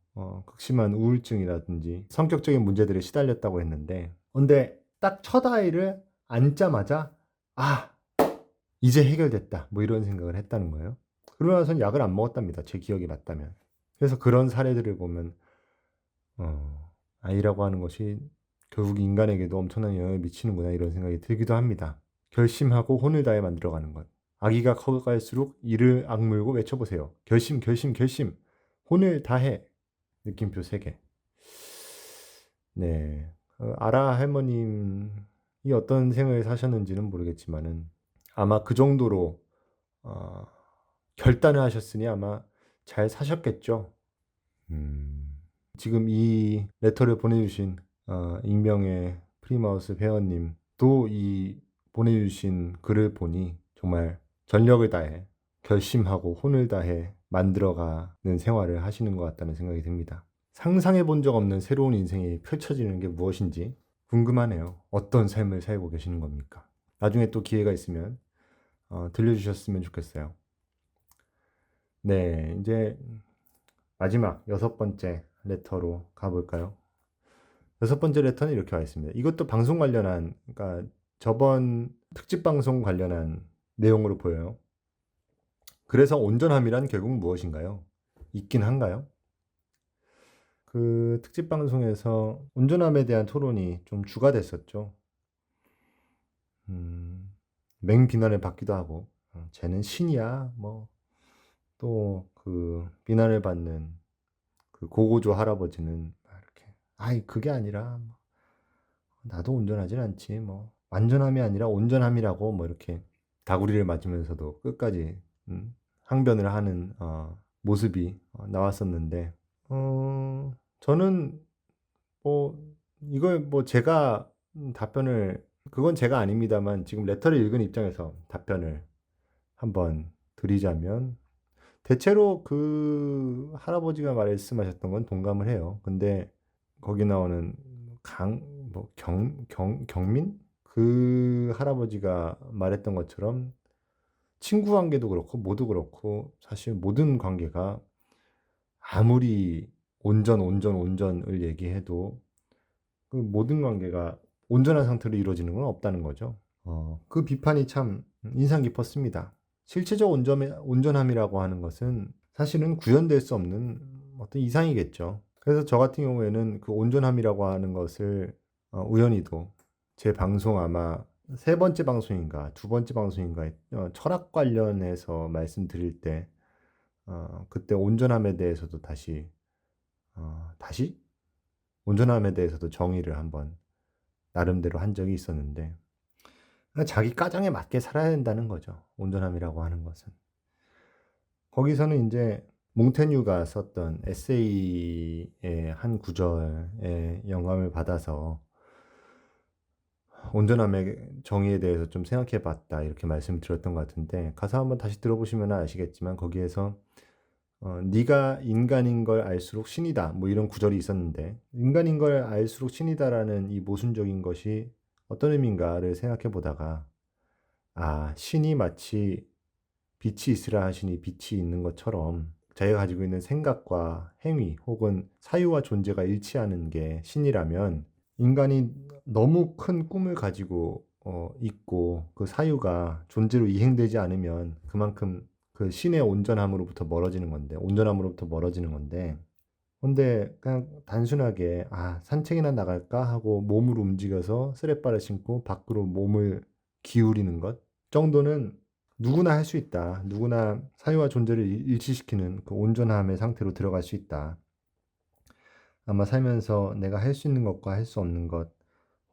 Speaker 1: 극심한 우울증이라든지 성격적인 문제들에 시달렸다고 했는데 근데 딱 첫 아이를 앉자마자 아 이제 해결됐다 뭐 이런 생각을 했다는 거예요. 그러고 나서는 약을 안 먹었답니다. 제 기억이 맞다면. 그래서 그런 사례들을 보면 아이라고 하는 것이 결국 인간에게도 엄청난 영향을 미치는구나 이런 생각이 들기도 합니다. 결심하고 혼을 다해 만들어가는 것. 아기가 커갈수록 이를 악물고 외쳐보세요. 결심, 결심, 결심. 혼을 다해. 느낌표 3개. 네. 아라 할머님이 어떤 생을 사셨는지는 모르겠지만은 아마 그 정도로 어, 결단을 하셨으니 아마 잘 사셨겠죠. 지금 이 레터를 보내주신 익명의 프리마우스 회원님도 이 보내주신 글을 보니 정말 전력을 다해 결심하고 혼을 다해 만들어가는 생활을 하시는 것 같다는 생각이 듭니다. 상상해 본 적 없는 새로운 인생이 펼쳐지는 게 무엇인지 궁금하네요. 어떤 삶을 살고 계시는 겁니까? 나중에 또 기회가 있으면 들려주셨으면 좋겠어요. 네, 이제 마지막 6번째 레터로 가볼까요? 6번째 레터는 이렇게 와 있습니다. 이것도 방송 관련한, 그러니까 저번 특집 방송 관련한 내용으로 보여요. 그래서 온전함이란 결국 무엇인가요? 있긴 한가요? 그 특집 방송에서 온전함에 대한 토론이 좀 주가 됐었죠. 맹비난을 받기도 하고, 쟤는 신이야, 뭐, 또 그 비난을 받는 그 고고조 할아버지는 이렇게, 아이, 그게 아니라, 뭐, 나도 온전하진 않지, 뭐, 완전함이 아니라 온전함이라고, 뭐, 이렇게 다구리를 맞으면서도 끝까지, 항변을 하는, 모습이 나왔었는데, 저는 뭐 이걸 뭐 제가 답변을 그건 제가 아닙니다만 지금 레터를 읽은 입장에서 답변을 한번 드리자면 대체로 그 할아버지가 말씀하셨던 건 동감을 해요. 근데 거기 나오는 경민 그 할아버지가 말했던 것처럼 친구 관계도 그렇고 모두 그렇고 사실 모든 관계가 아무리 온전을 얘기해도 그 모든 관계가 온전한 상태로 이루어지는 건 없다는 거죠. 그 비판이 참 인상 깊었습니다. 실체적 온전함이라고 하는 것은 사실은 구현될 수 없는 어떤 이상이겠죠. 그래서 저 같은 경우에는 그 온전함이라고 하는 것을 우연히도 제 방송 아마 3번째 방송인가 2번째 방송인가 철학 관련해서 말씀드릴 때 그때 온전함에 대해서도 다시 온전함에 대해서도 정의를 한번 나름대로 한 적이 있었는데 자기 가정에 맞게 살아야 된다는 거죠. 온전함이라고 하는 것은. 거기서는 이제 몽테뉴가 썼던 에세이의 한 구절에 영감을 받아서 온전함의 정의에 대해서 좀 생각해 봤다 이렇게 말씀을 드렸던 것 같은데 가사 한번 다시 들어보시면 아시겠지만 거기에서 네가 인간인 걸 알수록 신이다 뭐 이런 구절이 있었는데 인간인 걸 알수록 신이다라는 이 모순적인 것이 어떤 의미인가를 생각해 보다가 신이 마치 빛이 있으라 하시니 빛이 있는 것처럼 자기가 가지고 있는 생각과 행위 혹은 사유와 존재가 일치하는 게 신이라면 인간이 너무 큰 꿈을 가지고 있고 그 사유가 존재로 이행되지 않으면 그만큼 그 신의 온전함으로부터 멀어지는 건데 근데 그냥 단순하게 산책이나 나갈까 하고 몸을 움직여서 쓰레빠를 신고 밖으로 몸을 기울이는 것 정도는 누구나 할 수 있다. 누구나 사유와 존재를 일치시키는 그 온전함의 상태로 들어갈 수 있다. 아마 살면서 내가 할 수 있는 것과 할 수 없는 것,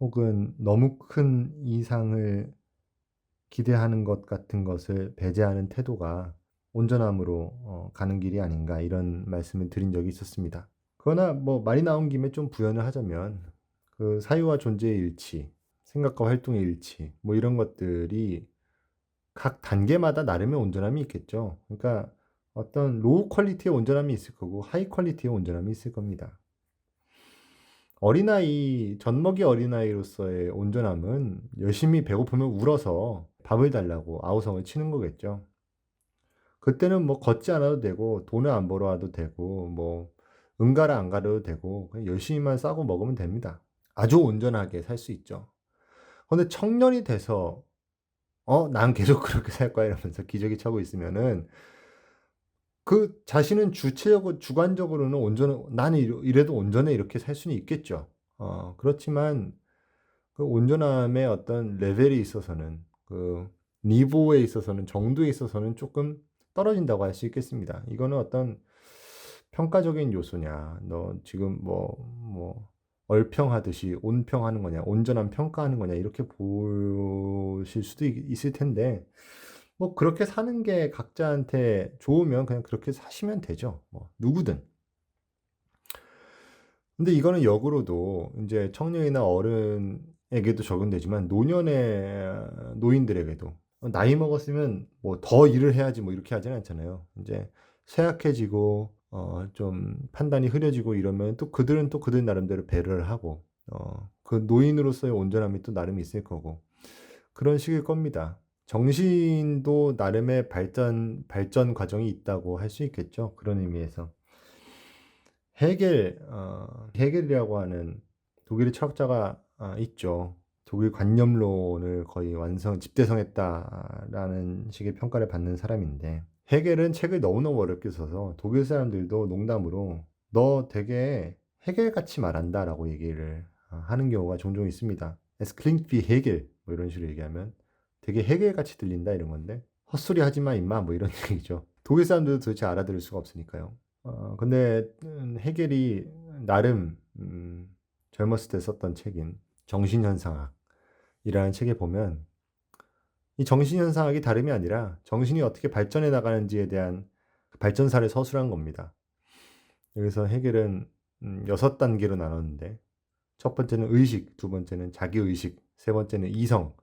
Speaker 1: 혹은 너무 큰 이상을 기대하는 것 같은 것을 배제하는 태도가 온전함으로 가는 길이 아닌가 이런 말씀을 드린 적이 있었습니다. 그러나 뭐 말이 나온 김에 좀 부연을 하자면 그 사유와 존재의 일치, 생각과 활동의 일치, 뭐 이런 것들이 각 단계마다 나름의 온전함이 있겠죠. 그러니까 어떤 로우 퀄리티의 온전함이 있을 거고 하이 퀄리티의 온전함이 있을 겁니다. 젖먹이 어린아이로서의 온전함은 열심히 배고프면 울어서 밥을 달라고 아우성을 치는 거겠죠. 그때는 뭐 걷지 않아도 되고 돈을 안 벌어와도 되고 뭐 응가를 안 가려도 되고 그냥 열심히만 싸고 먹으면 됩니다. 아주 온전하게 살 수 있죠. 근데 청년이 돼서 난 계속 그렇게 살 거야 이러면서 기저귀 차고 있으면은 그 자신은 주체적으로 주관적으로는 온전 '나는 이래도 온전해.' 이렇게 살 수는 있겠죠. 그렇지만 그 온전함의 어떤 레벨에 있어서는 그 니보에 있어서는 정도에 있어서는 쪼끔 떨어진다고 할 수 있겠습니다. 이거는 어떤 평가적인 요소냐 너 지금 얼평하듯이 온평하는 거냐 온전한 평가하는 거냐 이렇게 보실 수도 있을 텐데 뭐 그렇게 사는 게 각자한테 좋으면 그냥 그렇게 사시면 되죠. 뭐 누구든. 근데 이거는 역으로도 인제 청년이나 어른에게도 적용되지만 노인들에게도 나이 먹었으면 뭐 '더 일을 해야지.' 뭐 이렇게 하지는 않잖아요. 인제 쇠약해지고 좀 판단이 흐려지고 이러면 또 그들은 또 그들 나름대로 배려를 하고 그 노인으로서의 온전함이 또 나름 있을 거고 그런 식일 겁니다. 정신도 나름의 발전 과정이 있다고 할 수 있겠죠, 그런 의미에서. 헤겔이라고 하는 독일의 철학자가 있죠. 독일 관념론을 거의 집대성했다라는 식의 평가를 받는 사람인데 헤겔은 책을 너무너무 어렵게 써서 독일 사람들도 농담으로 "너 되게 헤겔같이 말한다."라고 얘기를 하는 경우가 종종 있습니다. "Es klingt wie Hegel." 뭐 이런 식으로 얘기하면 "되게 헤겔같이 들린다." 이런 건데 "헛소리 하지 마 임마." 뭐 이런 얘기죠. 독일 사람들도 도대체 알아들을 수가 없으니까요. 근데 해겔이 나름 젊었을 때 썼던 책인 정신현상학이라는 책에 보면 이 정신현상학이 다름이 아니라 정신이 어떻게 발전해 나가는지에 대한 그 발전사를 서술한 겁니다. 여기서 해겔은 6단계로 나눴는데 첫 번째는 의식, 두 번째는 자기의식, 세 번째는 이성,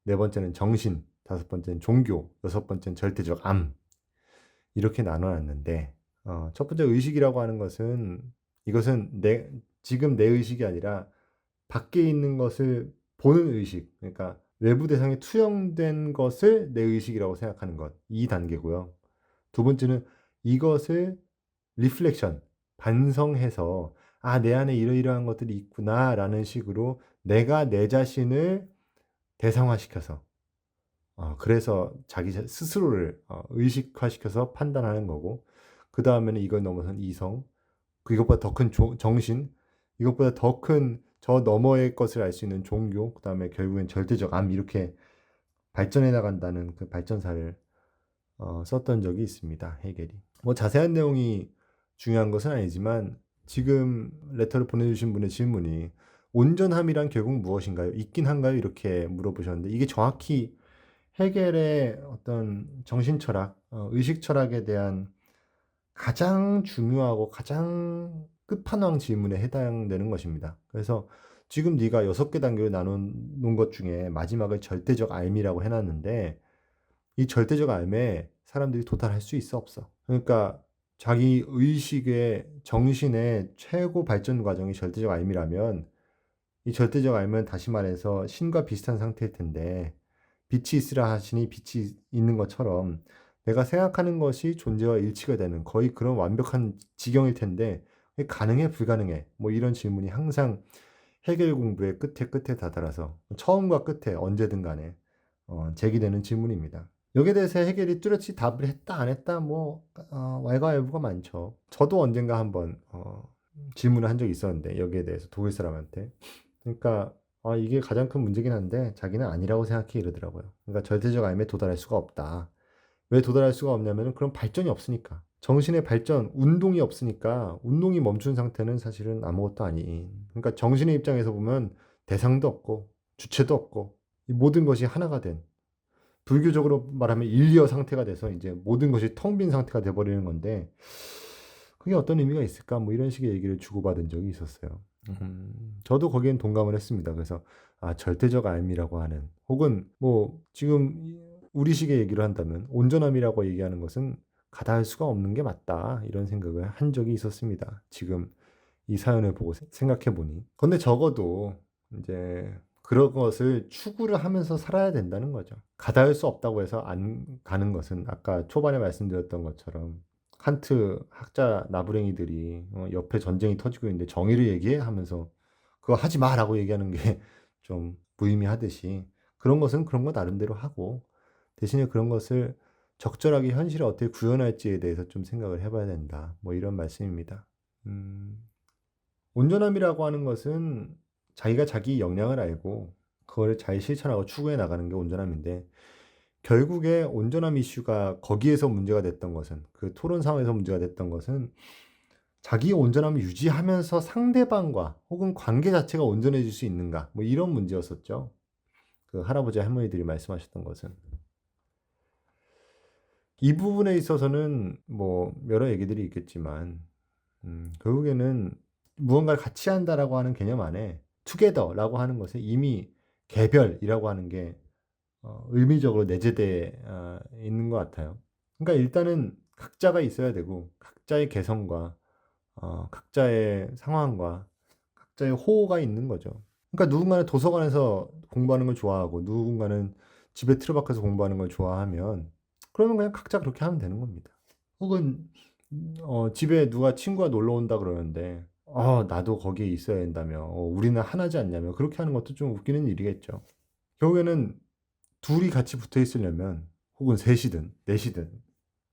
Speaker 1: 네 번째는 정신, 다섯 번째는 종교, 여섯 번째는 절대적 암 이렇게 나눠 놨는데 첫 번째 의식이라고 하는 것은 이것은 지금 내 의식이 아니라 밖에 있는 것을 보는 의식, 그러니까 외부 대상에 투영된 것을 내 의식이라고 생각하는 것, 이 단계고요. 두 번째는 이것을 리플렉션, 반성해서 '아 내 안에 이러이러한 것들이 있구나.'라는 식으로 내가 내 자신을 대상화시켜서 그래서 자기 스스로를 의식화시켜서 판단하는 거고 그다음에는 이걸 넘어선 이성, 이것보다 더 큰 정신, 이것보다 더 큰 저 너머의 것을 알 수 있는 종교, 그다음에 결국엔 절대적 암 이렇게 발전해 나간다는 그 발전사를 썼던 적이 있습니다, 해겔이. 뭐 자세한 내용이 중요한 것은 아니지만 지금 레터를 보내주신 분의 질문이 "온전함이란 결국 무엇인가요? 있긴 한가요?" 이렇게 물어보셨는데 이게 정확히 해겔의 어떤 정신 철학, 의식 철학에 대한 가장 중요하고 가장 끝판왕 질문에 해당되는 것입니다. 그래서 지금 네가 6개 단계로 나눠 놓은 것 중에 마지막을 절대적 알미라고 해 놨는데 이 절대적 알에 사람들이 도달할 수 있어 없어? 그러니까 자기 의식의 정신의 최고 발전 과정이 절대적 알미라면 이 절대적 알면 다시 말해서 신과 비슷한 상태일 텐데 빛이 있으라 하시니 빛이 있는 것처럼 내가 생각하는 것이 존재와 일치가 되는 거의 그런 완벽한 지경일 텐데 그게 가능해 불가능해? 뭐 이런 질문이 항상 해결 공부의 끝에 다다라서 처음과 끝에 언제든 간에 제기되는 질문입니다. 여기에 대해서 해결이 뚜렷이 답을 했다 안 했다 뭐 왈가왈부가 많죠. 저도 언젠가 한번 질문을 한 적이 있었는데 여기에 대해서 독일 사람한테. 그러니까 이게 가장 큰 문제긴 한데 자기는 아니라고 생각해 이러더라고요. 그러니까 절대적 암에 도달할 수가 없다. 왜 도달할 수가 없냐면은 그런 발전이 없으니까. 정신의 발전, 운동이 없으니까 운동이 멈춘 상태는 사실은 아무것도 아닌. 그러니까 정신의 입장에서 보면 대상도 없고 주체도 없고 이 모든 것이 하나가 된 불교적으로 말하면 일리어 상태가 돼서 이제 모든 것이 텅 빈 상태가 돼 버리는 건데 그게 어떤 의미가 있을까? 뭐 이런 식의 얘기를 주고받은 적이 있었어요. 저도 거기엔 동감을 했습니다. 그래서 절대적 알미라고 하는 혹은 뭐 지금 우리식의 얘기를 한다면 온전함이라고 얘기하는 것은 가다할 수가 없는 게 맞다. 이런 생각을 한 적이 있었습니다. 지금 이 사연을 보고 생각해 보니. 근데 적어도 이제 그런 것을 추구를 하면서 살아야 된다는 거죠. 가다할 수 없다고 해서 안 가는 것은 아까 초반에 말씀드렸던 것처럼 칸트 학자 나부랭이들이 옆에 전쟁이 터지고 있는데 정의를 얘기해 하면서 그거 하지 마라고 얘기하는 게 좀 무의미하듯이 그런 것은 그런 거 나름대로 하고 대신에 그런 것을 적절하게 현실을 어떻게 구현할지에 대해서 좀 생각을 해봐야 된다. 뭐 이런 말씀입니다. 온전함이라고 하는 것은 자기가 자기 역량을 알고 그거를 잘 실천하고 추구해 나가는 게 온전함인데, 결국에 온전함 이슈가 거기에서 문제가 됐던 것은, 그 토론 상황에서 문제가 됐던 것은 자기 온전함을 유지하면서 상대방과 혹은 관계 자체가 온전해질 수 있는가, 뭐 이런 문제였었죠. 그 할아버지 할머니들이 말씀하셨던 것은. 이 부분에 있어서는 뭐 여러 얘기들이 있겠지만, 결국에는 무언가를 같이 한다라고 하는 개념 안에 투게더라고 하는 것에 이미 개별이라고 하는 게 의미적으로 내재되어 있는 것 같아요. 그러니까 일단은 각자가 있어야 되고, 각자의 개성과 각자의 상황과 각자의 호가 있는 거죠. 그러니까 누군가는 도서관에서 공부하는 걸 좋아하고 누군가는 집에 틀어박혀서 공부하는 걸 좋아하면, 그러면 그냥 각자 그렇게 하면 되는 겁니다. 혹은 집에 누가 친구가 놀러 온다 그러는데 나도 거기에 있어야 된다며, 우리는 하나지 않냐며 그렇게 하는 것도 좀 웃기는 일이겠죠. 결국에는 둘이 같이 붙어 있으려면, 혹은 셋이든 넷이든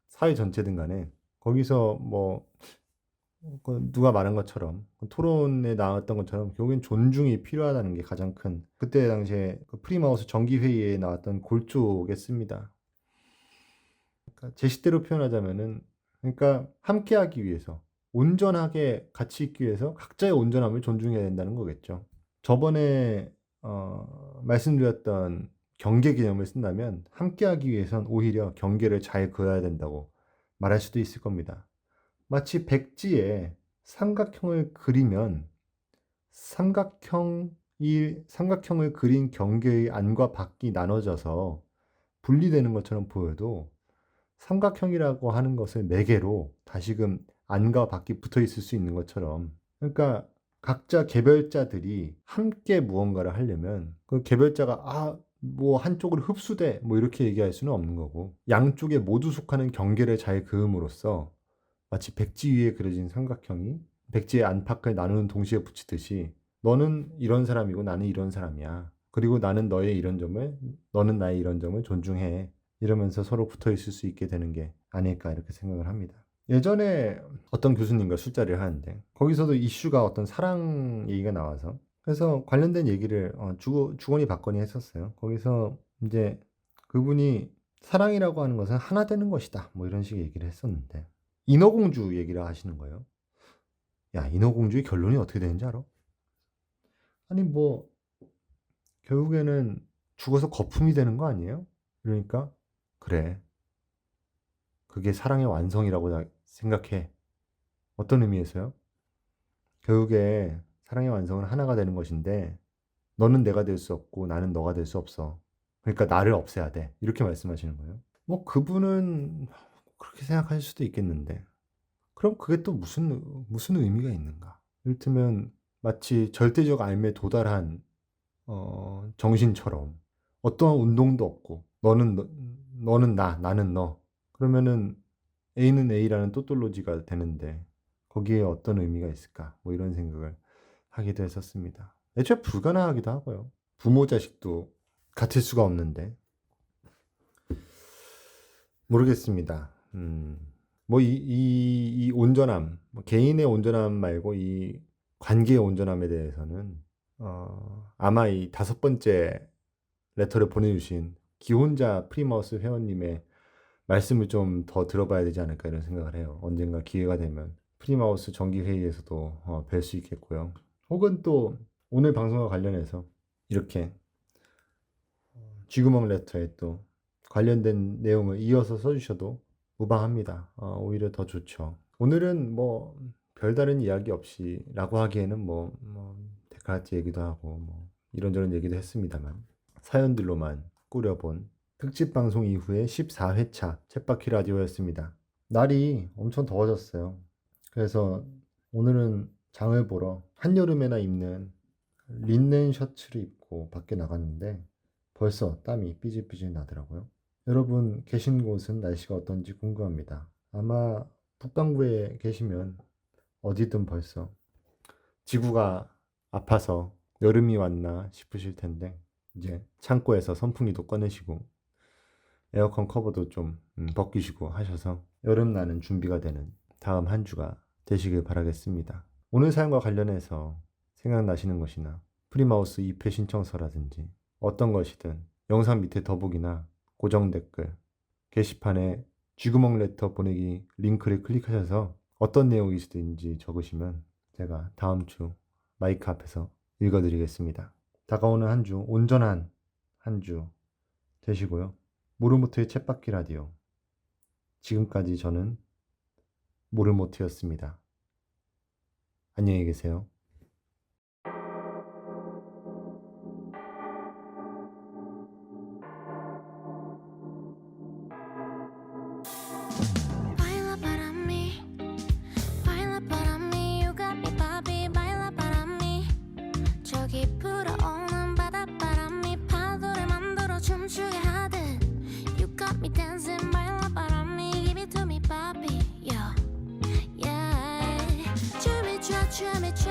Speaker 1: 사회 전체든 간에 거기서 뭐 누가 말한 것처럼, 토론에 나왔던 것처럼 결국엔 존중이 필요하다는 게 가장 큰, 그때 당시에 그 프리마우스 정기회의에 나왔던 골조겠습니다. 그러니까 제 식대로 표현하자면은, 그러니까 함께하기 위해서, 온전하게 같이 있기 위해서 각자의 온전함을 존중해야 된다는 거겠죠. 저번에 말씀드렸던 경계 개념을 쓴다면, 함께하기 위해선 오히려 경계를 잘 그어야 된다고 말할 수도 있을 겁니다. 마치 백지에 삼각형을 그리면 삼각형을 그린 경계의 안과 밖이 나눠져서 분리되는 것처럼 보여도, 삼각형이라고 하는 것을 매개로 다시금 안과 밖이 붙어 있을 수 있는 것처럼, 그러니까 각자 개별자들이 함께 무언가를 하려면 그 개별자가 뭐 한쪽으로 흡수돼 뭐 이렇게 얘기할 수는 없는 거고, 양쪽에 모두 속하는 경계를 잘 그음으로써 마치 백지 위에 그려진 삼각형이 백지의 안팎을 나누는 동시에 붙이듯이, 너는 이런 사람이고 나는 이런 사람이야, 그리고 나는 너의 이런 점을, 너는 나의 이런 점을 존중해, 이러면서 서로 붙어 있을 수 있게 되는 게 아닐까 이렇게 생각을 합니다. 예전에 어떤 교수님과 술자리를 하는데 거기서도 이슈가 어떤 사랑 얘기가 나와서, 그래서 관련된 얘기를 주거니 받거니 했었어요. 거기서 이제 그분이 사랑이라고 하는 것은 하나 되는 것이다 뭐 이런 식의 얘기를 했었는데, 인어공주 얘기를 하시는 거예요. 야, 인어공주의 결론이 어떻게 되는지 알아? 아니 뭐 결국에는 죽어서 거품이 되는 거 아니에요? 그러니까 그래, 그게 사랑의 완성이라고 생각해. 어떤 의미에서요? 결국에 사랑의 완성은 하나가 되는 것인데, 너는 내가 될 수 없고 나는 너가 될 수 없어. 그러니까 나를 없애야 돼. 이렇게 말씀하시는 거예요. 뭐 그분은 그렇게 생각하실 수도 있겠는데, 그럼 그게 또 무슨 의미가 있는가? 이를테면 마치 절대적 삶에 도달한 정신처럼 어떠한 운동도 없고, 너는 나는 너. 그러면은 A는 A라는 또똘로지가 되는데 거기에 어떤 의미가 있을까? 뭐 이런 생각을 하기도 했었습니다. 애초에 불가능하기도 하고요. 부모 자식도 같을 수가 없는데 모르겠습니다. 뭐 이 온전함, 뭐 개인의 온전함 말고 이 관계의 온전함에 대해서는 아마 이 5번째 레터를 보내주신 기혼자 프리머스 회원님의 말씀을 좀 더 들어봐야 되지 않을까 이런 생각을 해요. 언젠가 기회가 되면 프리마우스 정기회의에서도 뵐 수 있겠고요. 혹은 또 오늘 방송과 관련해서 이렇게 쥐구멍 레터에 또 관련된 내용을 이어서 써주셔도 무방합니다. 오히려 더 좋죠. 오늘은 뭐 별다른 이야기 없이 라고 하기에는 뭐 데카르트 얘기도 하고 뭐 이런저런 얘기도 했습니다만, 사연들로만 꾸려본 특집 방송 이후에 14회차 쳇바퀴 라디오였습니다. 날이 엄청 더워졌어요. 그래서 오늘은 장을 보러 한여름에나 입는 린넨 셔츠를 입고 밖에 나갔는데 벌써 땀이 삐질삐질 나더라고요. 여러분 계신 곳은 날씨가 어떤지 궁금합니다. 아마 북반구에 계시면 어디든 벌써 지구가 아파서 여름이 왔나 싶으실 텐데, 이제 창고에서 선풍기도 꺼내시고 에어컨 커버도 좀 벗기시고 하셔서 여름 나는 준비가 되는 다음 한 주가 되시길 바라겠습니다. 오늘 사연과 관련해서 생각나시는 것이나 프리마우스 2회 신청서라든지 어떤 것이든 영상 밑에 더보기나 고정 댓글, 게시판에 쥐구멍 레터 보내기 링크를 클릭하셔서 어떤 내용이시든지 적으시면 제가 다음 주 마이크 앞에서 읽어드리겠습니다. 다가오는 한 주 온전한 한 주 되시고요. 모르모트의 챗바퀴 라디오, 지금까지 저는 모르모트였습니다. 안녕히 계세요.
Speaker 2: Baila para mí, you got me, papi. Baila para mí. 저기 불어오는 바닷바람이 파도를 만들어 춤추게 하듯. You got me dancing, baila para mí. Give it to me, papi. Yeah, yeah. 춤을 춰,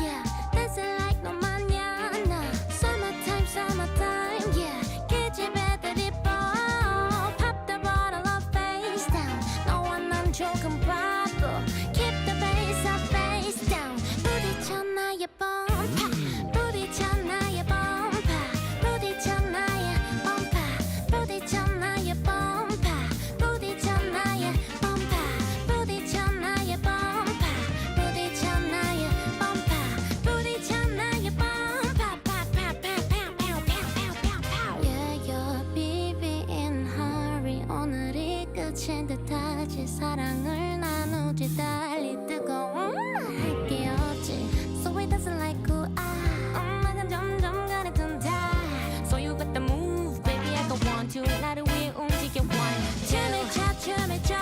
Speaker 2: yeah. Dancing like no mañana. Summertime, summertime, yeah. 기집애들이 pop the bottle of face down. 너와 난 조금 바보. Keep the bass up, face down. 부딪혀 나의 bumper. 부딪혀 나의 bumper. 부딪혀 나의 bumper. 부딪혀 나의 bumper. 부딪혀 나의 bumper. 부딪혀 나의 bumper. 부딪혀 나의 bumper. 부딪혀 나의 bumper. Yeah, you're baby in hurry. 오늘이 끝인 듯하지. 사랑을 나누지 달리 뜨거운 할게 없지. So it doesn't like 엄마가 점점 가려든다. So you got the move, baby. I got one, two. 나를 위해 움직여 one. 춤을 춰,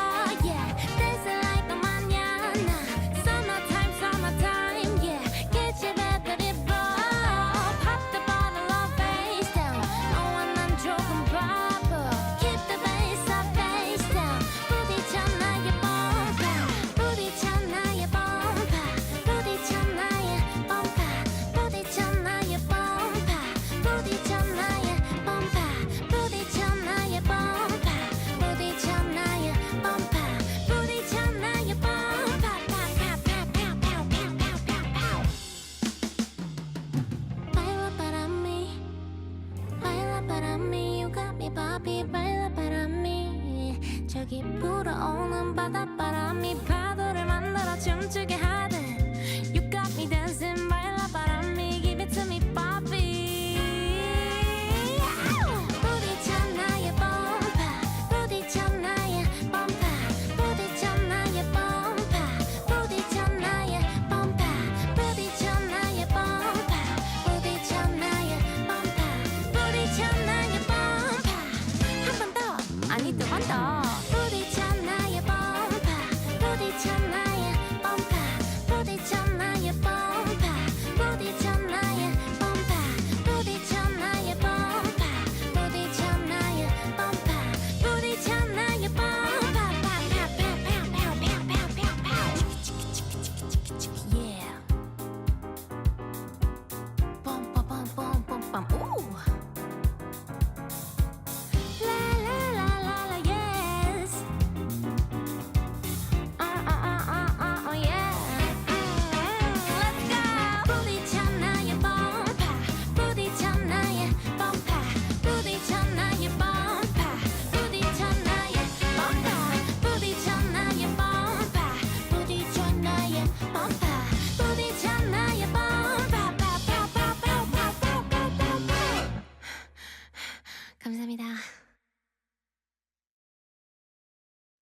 Speaker 2: yeah. Dancing like no mañana. Summertime, summertime, yeah. 기집애들이 pop the bottle of face down. 너와 난 조금 바보. Keep the bass up, face down. 부딪혀 나의 bumper. 부딪혀 나의 bumper. 부딪혀 나의 bumper. 부딪혀 나의 bumper. 부딪혀 나의 bumper. 부딪혀 나의 bumper. 부딪혀 나의 bumper. 부딪혀 나의 bumper. Baila para mí, you got me, papi. Baila para mí. 저기 불어오는 바닷바람이 파도를 만들어 춤추게 하듯. You got me dancing, baila